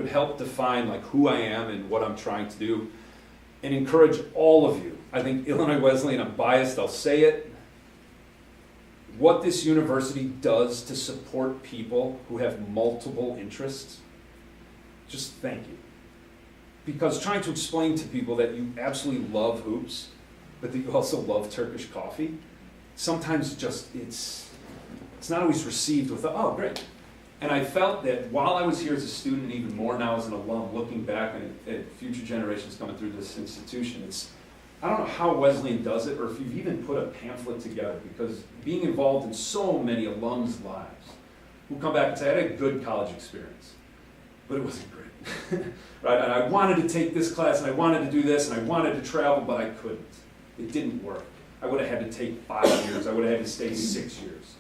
help define like who I am and what I'm trying to do, and encourage all of you. I think Illinois Wesleyan, I'm biased, I'll say it. What this university does to support people who have multiple interests, just thank you. Because trying to explain to people that you absolutely love hoops, but that you also love Turkish coffee, sometimes just it's not always received with, oh, great. And I felt that while I was here as a student, and even more now as an alum, looking back at future generations coming through this institution, I don't know how Wesleyan does it, or if you've even put a pamphlet together, because being involved in so many alums' lives who come back and say, I had a good college experience, but it wasn't great. Right? And I wanted to take this class, and I wanted to do this, and I wanted to travel, but I couldn't. It didn't work. I would have had to take 5 years. I would have had to stay 6 years.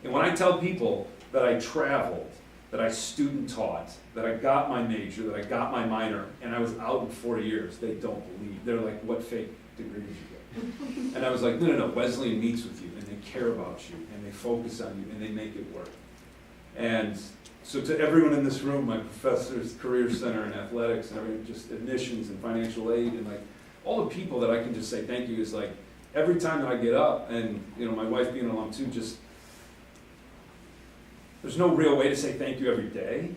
And when I tell people that I traveled, that I student taught, that I got my major, that I got my minor, and I was out in 4 years, they don't believe. They're like, what fake degree did you get? And I was like, no, Wesleyan meets with you, and they care about you, and they focus on you, and they make it work. And so to everyone in this room, my professors, Career Center and athletics and everything, just admissions and financial aid, and like all the people that I can just say thank you is like, every time that I get up, and you know, my wife being an alum too, just, there's no real way to say thank you every day,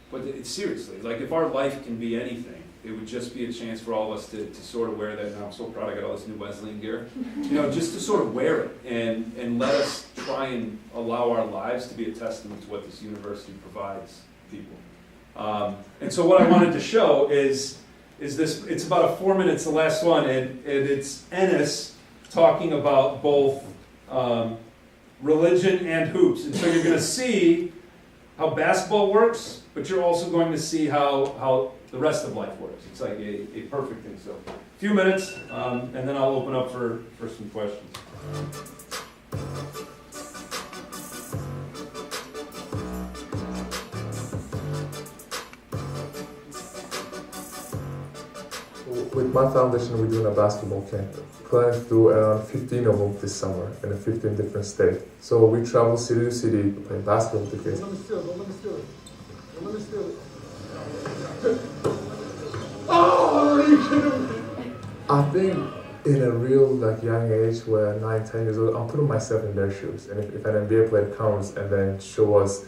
but it's seriously, like if our life can be anything, it would just be a chance for all of us to sort of wear that. And I'm so proud I got all this new Wesleyan gear. You know, just to sort of wear it and let us try and allow our lives to be a testament to what this university provides people. And so what I wanted to show is this, it's about 4 minutes, the last one, and it's Enes talking about both religion and hoops. And so you're going to see how basketball works, but you're also going to see how the rest of life works. It's like a perfect thing. So a few minutes, and then I'll open up for some questions. With my foundation, we're doing a basketball camp. Planning to do around 15 of them this summer in 15 different states. So we travel city to city to play basketball with the kids. Let me steal it. Oh, are you kidding me? I think in a real young age, where 9, 10 years old, I'm putting myself in their shoes. And if an NBA player comes and then show us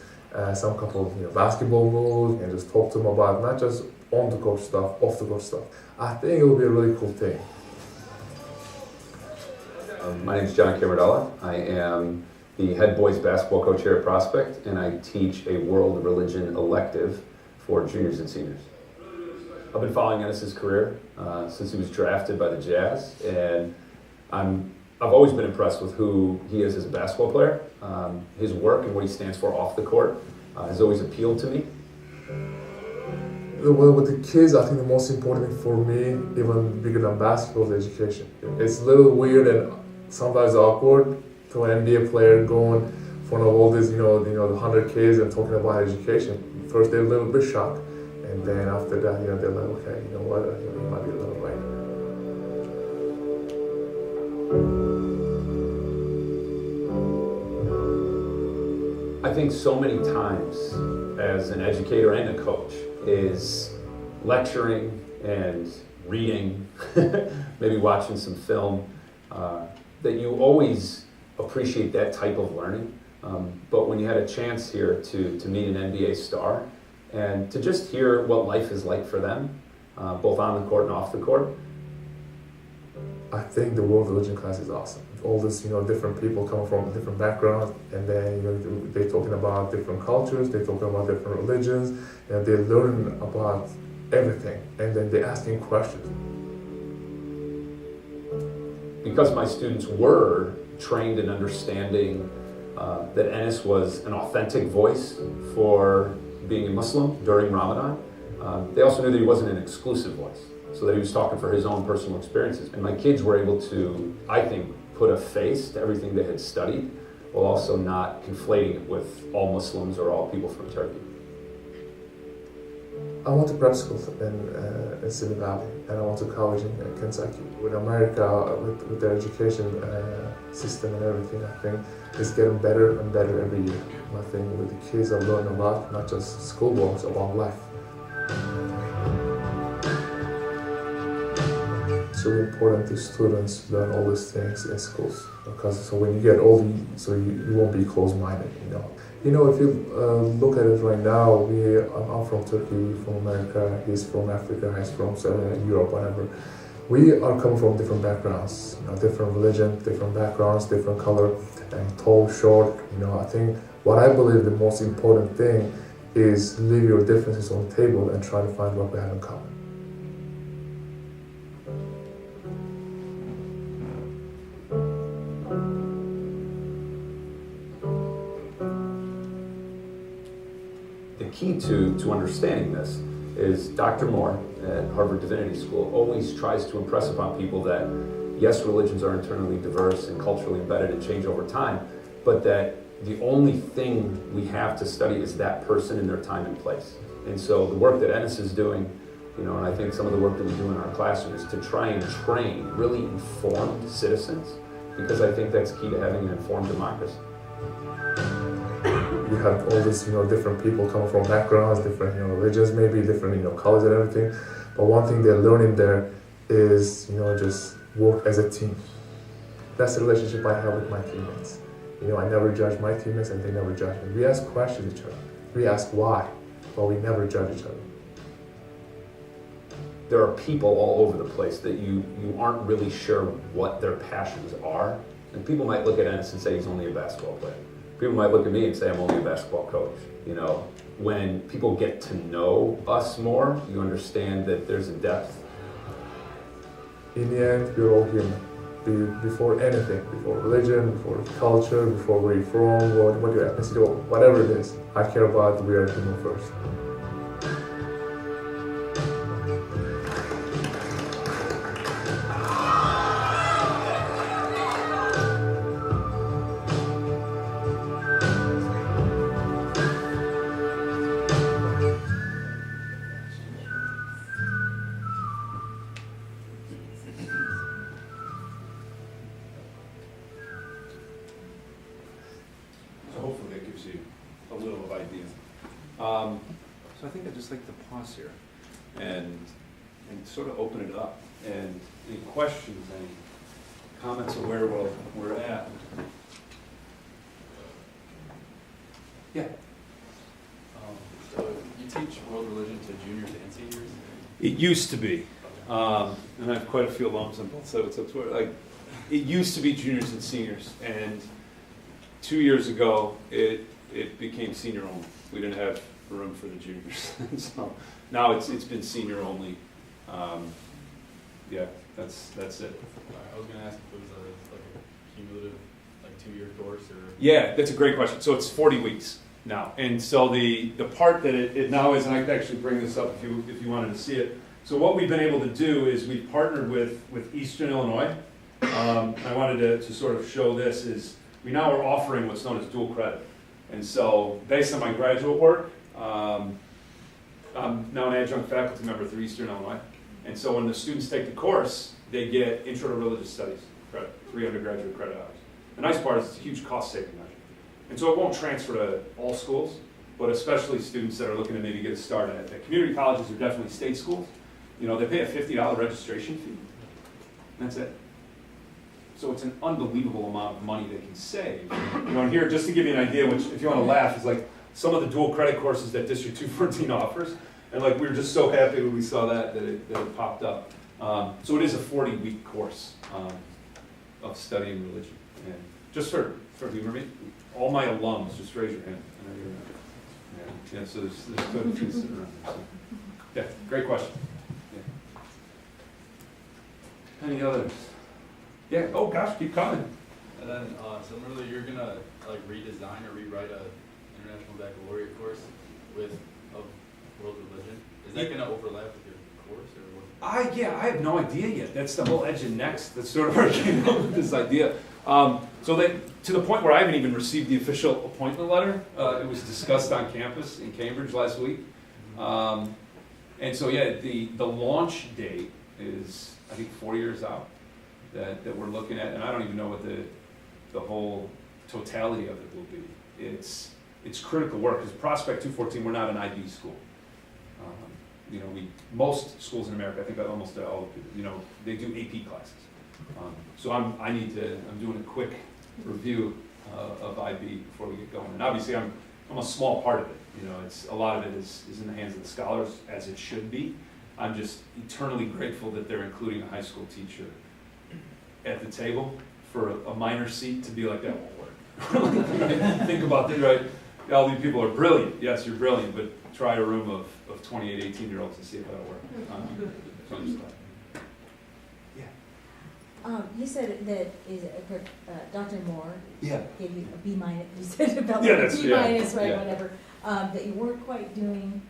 some couple of basketball moves and just talk to them about not just on the court stuff, off the court stuff, I think it will be a really cool thing. My name is John Camardella. I am the head boys basketball coach here at Prospect, and I teach a world religion elective for juniors and seniors. I've been following Enes's career since he was drafted by the Jazz, and I've always been impressed with who he is as a basketball player. His work and what he stands for off the court has always appealed to me. Well, with the kids, I think the most important thing for me, even bigger than basketball, is education. It's a little weird and sometimes awkward to an NBA player going in front of all these, the 100 kids and talking about education. First, they're a little bit shocked, and then after that, they're like, okay, you know what, you might be a little right. I think so many times as an educator and a coach is lecturing and reading, maybe watching some film, that you always appreciate that type of learning. But when you had a chance here to meet an NBA star and to just hear what life is like for them, both on the court and off the court. I think the world religion class is awesome. All these, different people coming from different backgrounds, and then they're talking about different cultures, they're talking about different religions, and they're learning about everything, and then they're asking questions. Because my students were trained in understanding that Enes was an authentic voice for being a Muslim during Ramadan, they also knew that he wasn't an exclusive voice, so that he was talking for his own personal experiences. And my kids were able to, I think, put a face to everything they had studied, while also not conflating it with all Muslims or all people from Turkey. I went to prep school in Silicon Valley, and I went to college in Kentucky. With America, with their education system and everything, I think it's getting better and better every year. I think with the kids, I learn a lot, not just school books, about life. It's really important to students learn all these things in schools, because so when you get older, so you won't be closed-minded, if you look at it right now, I'm from Turkey, from America, he's from Africa, he's from Europe, whatever. We are coming from different backgrounds, different religion, different backgrounds, different color, and tall, short. I think what I believe the most important thing is leave your differences on the table and try to find what we have in common. to understanding this is Dr. Moore at Harvard Divinity School always tries to impress upon people that, yes, religions are internally diverse and culturally embedded and change over time, but that the only thing we have to study is that person in their time and place. And so the work that Ennis is doing, you know, and I think some of the work that we do in our classroom is to try and train really informed citizens, because I think that's key to having an informed democracy. You have all these, different people coming from backgrounds, different, religions, maybe different, colors and everything. But one thing they're learning there is, just work as a team. That's the relationship I have with my teammates. I never judge my teammates and they never judge me. We ask questions each other. We ask why, but we never judge each other. There are people all over the place that you aren't really sure what their passions are. And people might look at Ennis and say he's only a basketball player. People might look at me and say I'm only a basketball coach. When people get to know us more, you understand that there's a depth. In the end, we're all human. Before anything, before religion, before culture, before where you're from, what your ethnicity, whatever it is, I care about we are human first. So I think I'd just like to pause here and sort of open it up. And any questions, any comments of where we're at? Yeah. So you teach world religion to juniors and seniors? It used to be, and I have quite a few alums on both sides. So it used to be juniors and seniors, and 2 years ago it became senior only. We didn't have room for the juniors, so now it's been senior only. Yeah, that's it. I was going to ask if it was a cumulative 2-year course or. Yeah, that's a great question. So it's 40 weeks now, and so the part that it now is, and I could actually bring this up if you wanted to see it. So what we've been able to do is we've partnered with Eastern Illinois. I wanted to sort of show this is we now are offering what's known as dual credit. And so based on my graduate work, I'm now an adjunct faculty member through Eastern Illinois. And so when the students take the course, they get Intro to Religious Studies credit, 3 undergraduate credit hours. The nice part is it's a huge cost-saving measure. And so it won't transfer to all schools, but especially students that are looking to maybe get a start at it. Community colleges are definitely state schools. They pay a $50 registration fee, and that's it. So it's an unbelievable amount of money they can save. And here, just to give you an idea, which if you want to laugh, is like some of the dual credit courses that District 214 offers. And we were just so happy when we saw that it popped up. So it is a 40-week course of studying religion. And just for humor me, all my alums, just raise your hand. I know you're yeah, so there's quite a few sitting around there. So. Yeah, great question. Yeah. Any others? Yeah. Oh gosh, keep coming. And then similarly, you're gonna redesign or rewrite a International Baccalaureate course with world religion. Is that gonna overlap with your course or what? I have no idea yet. That's the whole Edge and Next. That's sort of where I came up with this idea. So that to the point where I haven't even received the official appointment letter. It was discussed on campus in Cambridge last week. And so yeah, the launch date is I think 4 years out. That we're looking at, and I don't even know what the whole totality of it will be. It's critical work because Prospect 214, we're not an IB school. Most schools in America, I think almost all, they do AP classes. So I'm doing a quick review of IB before we get going. And obviously I'm a small part of it. It's a lot of it is in the hands of the scholars, as it should be. I'm just eternally grateful that they're including a high school teacher at the table for a minor seat to be like, that won't work. Think about that, right? All these people are brilliant. Yes, you're brilliant, but try a room of 28, 18-year-olds and see if that'll work. So I'm just glad. Yeah. You said that Dr. Moore Yeah. gave you a B-. You said about yeah, that's, B-, yeah. right, Yeah. whatever. that you weren't quite doing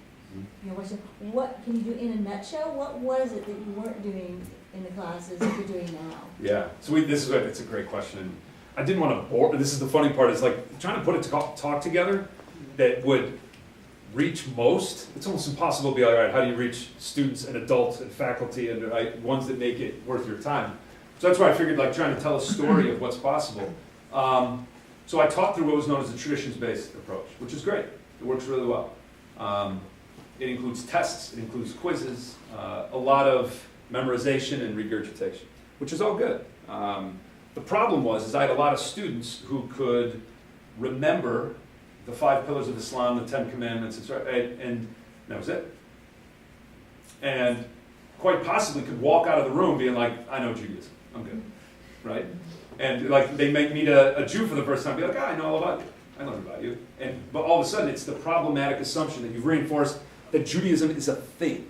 your question. What can you do in a nutshell? What was it that you weren't doing in the classes that you're doing now? Yeah, so it's a great question. And I didn't want to bore, this is the funny part, is like trying to put a talk together that would reach most. It's almost impossible to be like, all right, how do you reach students and adults and faculty and ones that make it worth your time? So that's why I figured like trying to tell a story of what's possible. So I taught through what was known as a traditions-based approach, which is great. It works really well. It includes tests, it includes quizzes, a lot of memorization and regurgitation, which is all good. The problem was I had a lot of students who could remember the 5 pillars of Islam, the 10 commandments, and that was it. And quite possibly could walk out of the room being like, I know Judaism, I'm good, right? And like they might meet a Jew for the first time, be like, I know all about you, I learned about you. But all of a sudden it's the problematic assumption that you've reinforced that Judaism is a thing,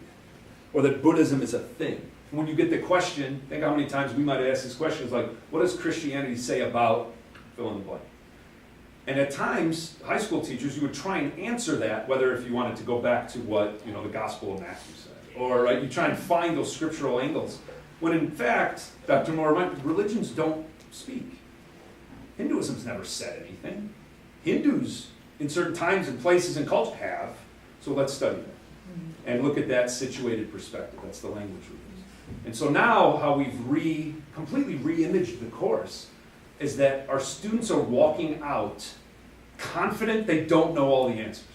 or that Buddhism is a thing. And when you get the question, think how many times we might ask these questions like, what does Christianity say about fill in the blank? And at times, high school teachers, you would try and answer that, whether if you wanted to go back to what the Gospel of Matthew said, or you try and find those scriptural angles. When in fact, Dr. Moore, religions don't speak. Hinduism's never said anything. Hindus, in certain times and places and culture, have. So let's study that and look at that situated perspective. That's the language we use. And so now, how we've completely re-imaged the course is that our students are walking out confident they don't know all the answers,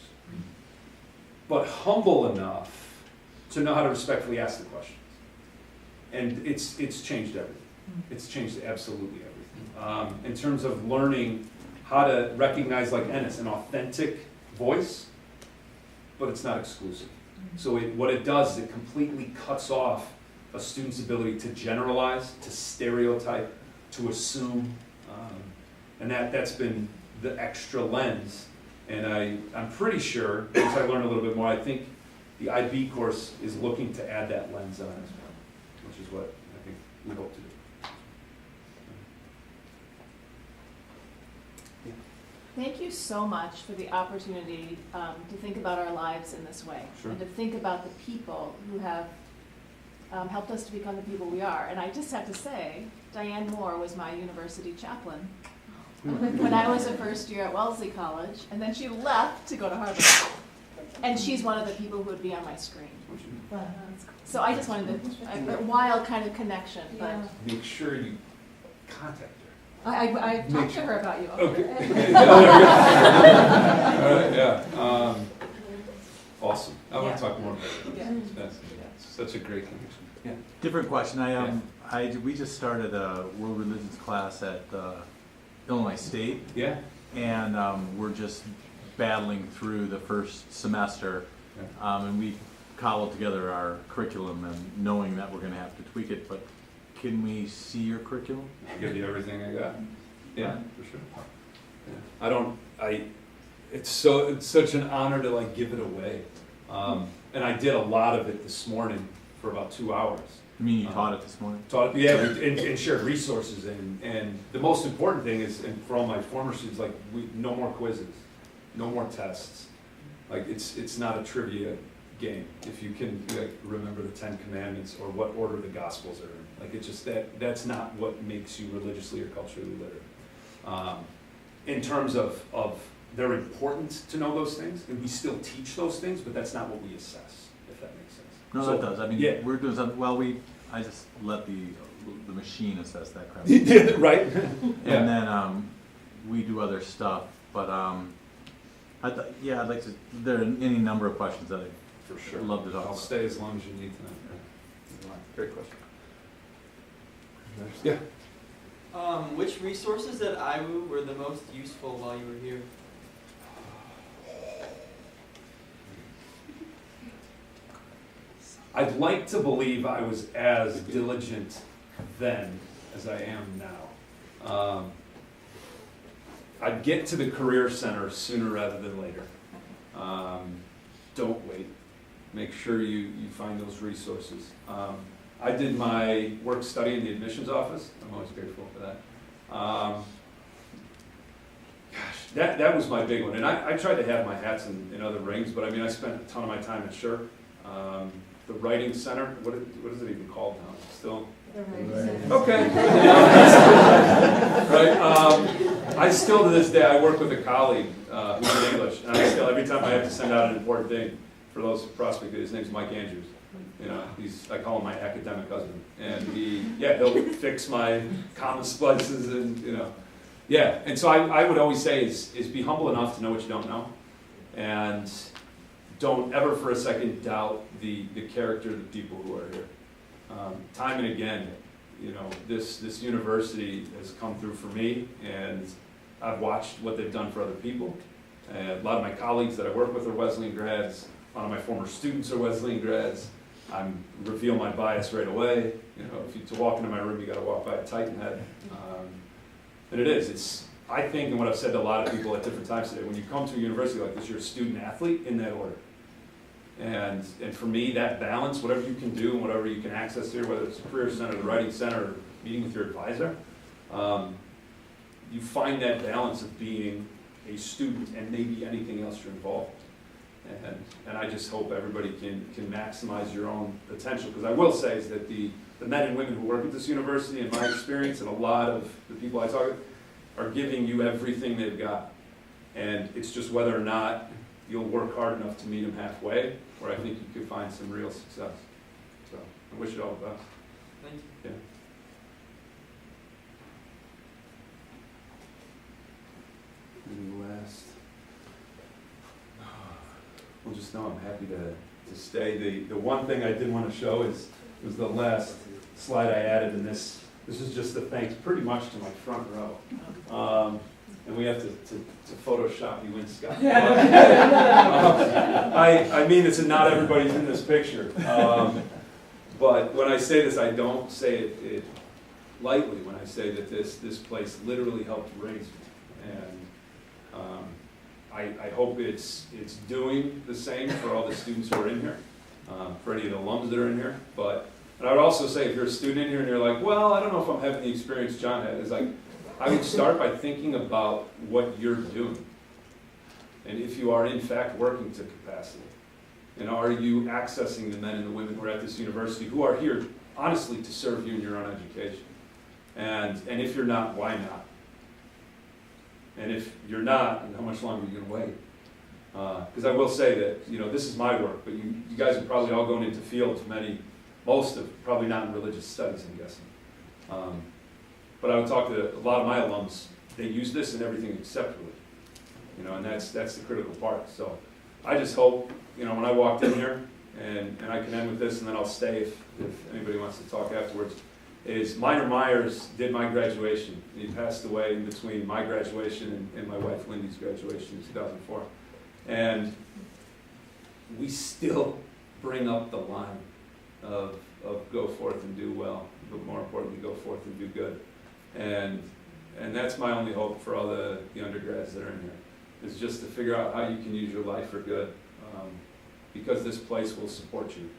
but humble enough to know how to respectfully ask the questions. And it's changed everything. It's changed absolutely everything. In terms of learning how to recognize, like Ennis, an authentic voice, but it's not exclusive. So what it does is it completely cuts off a student's ability to generalize, to stereotype, to assume. And that's been the extra lens. And I'm pretty sure, once I learn a little bit more, I think the IB course is looking to add that lens on as well, which is what I think we hope to do. Thank you so much for the opportunity to think about our lives in this way. Sure. And to think about the people who have helped us to become the people we are. And I just have to say, Diane Moore was my university chaplain when I was a first year at Wellesley College, and then she left to go to Harvard. And she's one of the people who would be on my screen. So I just wanted a wild kind of connection. But make sure you contact her. I talked to her about you. Okay. All right, yeah. Awesome. I want to talk more about it. Yeah. That's such a great connection. Yeah. Different question. We just started a world religions class at Illinois State. Yeah. And we're just battling through the first semester, and we cobbled together our curriculum, and knowing that we're going to have to tweak it. But can we see your curriculum? I'll give you everything I got. Yeah, for sure. Yeah. It's such an honor to like give it away. And I did a lot of it this morning for about 2 hours. You mean you taught it this morning? Taught it, yeah, and shared resources. And the most important thing is, and for all my former students, like no more quizzes, no more tests. Like it's not a trivia game. If you can remember the 10 Commandments or what order the Gospels are in. Like it's just that's not what makes you religiously or culturally literate. In terms of their importance to know those things, and we still teach those things, but that's not what we assess, if that makes sense. No, So, that does. I mean, yeah. we're doing something. Well, I just let the machine assess that crap. Right. And then we do other stuff. But I'd like to. There are any number of questions that For sure. I'd love to talk I'll about. stay as long as you need tonight. Great question. Yeah. Which resources at IWU were the most useful while you were here? I'd like to believe I was as diligent then as I am now. I'd get to the Career Center sooner rather than later. Don't wait. Make sure you find those resources. I did my work study in the admissions office. I'm always grateful for that. Gosh, that was my big one. And I tried to have my hats in other rings, but I mean, I spent a ton of my time at Shirk. The Writing Center, what is it even called now? Still? Okay. Right. I still, to this day, I work with a colleague who's in English, and I still, every time I have to send out an important thing, for those prospects, his name's Mike Andrews. You know, I call him my academic husband, and he'll fix my comma splices, and yeah. And so I would always say is be humble enough to know what you don't know, and don't ever for a second doubt the character of the people who are here. Time and again, this university has come through for me, and I've watched what they've done for other people. And a lot of my colleagues that I work with are Wesleyan grads. A lot of my former students are Wesleyan grads. I reveal my bias right away. To walk into my room, you got to walk by a Titan head. And it's, I think, and what I've said to a lot of people at different times today, when you come to a university like this, you're a student athlete in that order. And for me, that balance, whatever you can do and whatever you can access here, whether it's the Career Center, the Writing Center, or meeting with your advisor, you find that balance of being a student and maybe anything else you're involved in. And I just hope everybody can maximize your own potential. Because I will say is that the men and women who work at this university, in my experience, and a lot of the people I talk with, are giving you everything they've got. And it's just whether or not you'll work hard enough to meet them halfway, where I think you could find some real success. So I wish you all the best. Thank you. Yeah. And last, well, just know I'm happy to stay. The one thing I did want to show was the last slide I added in this. This is just the thanks pretty much to my front row. And we have to Photoshop you in, Scott. I mean it's not everybody's in this picture. But when I say this, I don't say it lightly when I say that this place literally helped raise me. And I hope it's doing the same for all the students who are in here, for any of the alums that are in here. And I would also say, if you're a student in here and you're like, well, I don't know if I'm having the experience John had, it's like, I would start by thinking about what you're doing. And if you are in fact working to capacity, and are you accessing the men and the women who are at this university who are here, honestly, to serve you in your own education? And if you're not, why not? And if you're not, how much longer are you going to wait? Because I will say that, this is my work, but you guys are probably all going into fields, most of, probably not in religious studies, I'm guessing. But I would talk to a lot of my alums, they use this in everything except religion. And that's the critical part. So I just hope, when I walked in here, and I can end with this, and then I'll stay if anybody wants to talk afterwards, is Minor Myers did my graduation. He passed away in between my graduation and my wife Lindy's graduation in 2004. And we still bring up the line of go forth and do well, but more importantly, go forth and do good. And that's my only hope for all the undergrads that are in here, is just to figure out how you can use your life for good, because this place will support you.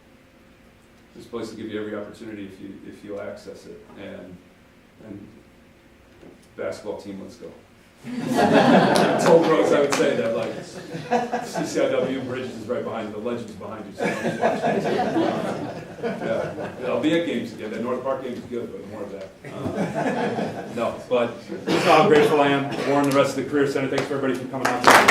This place will give you every opportunity if you'll access it. And basketball team, let's go. I told Rose I would say that, like, CCIW Bridges is right behind you, the Legends behind you, so don't watch yeah, I'll be at games again. The North Park game is good, but more of that. No, but that's how grateful I am. Warren, the rest of the Career Center, thanks for everybody for coming out tonight.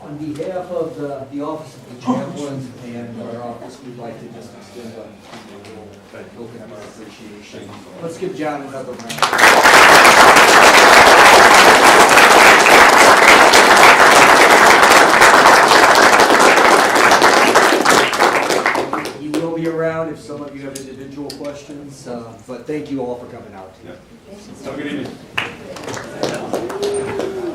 On behalf of the Office of the Chaplain and our office, we'd like to just extend a token of our appreciation. Let's give John another round. He will be around if some of you have individual questions, but thank you all for coming out. Yeah. Have a good evening.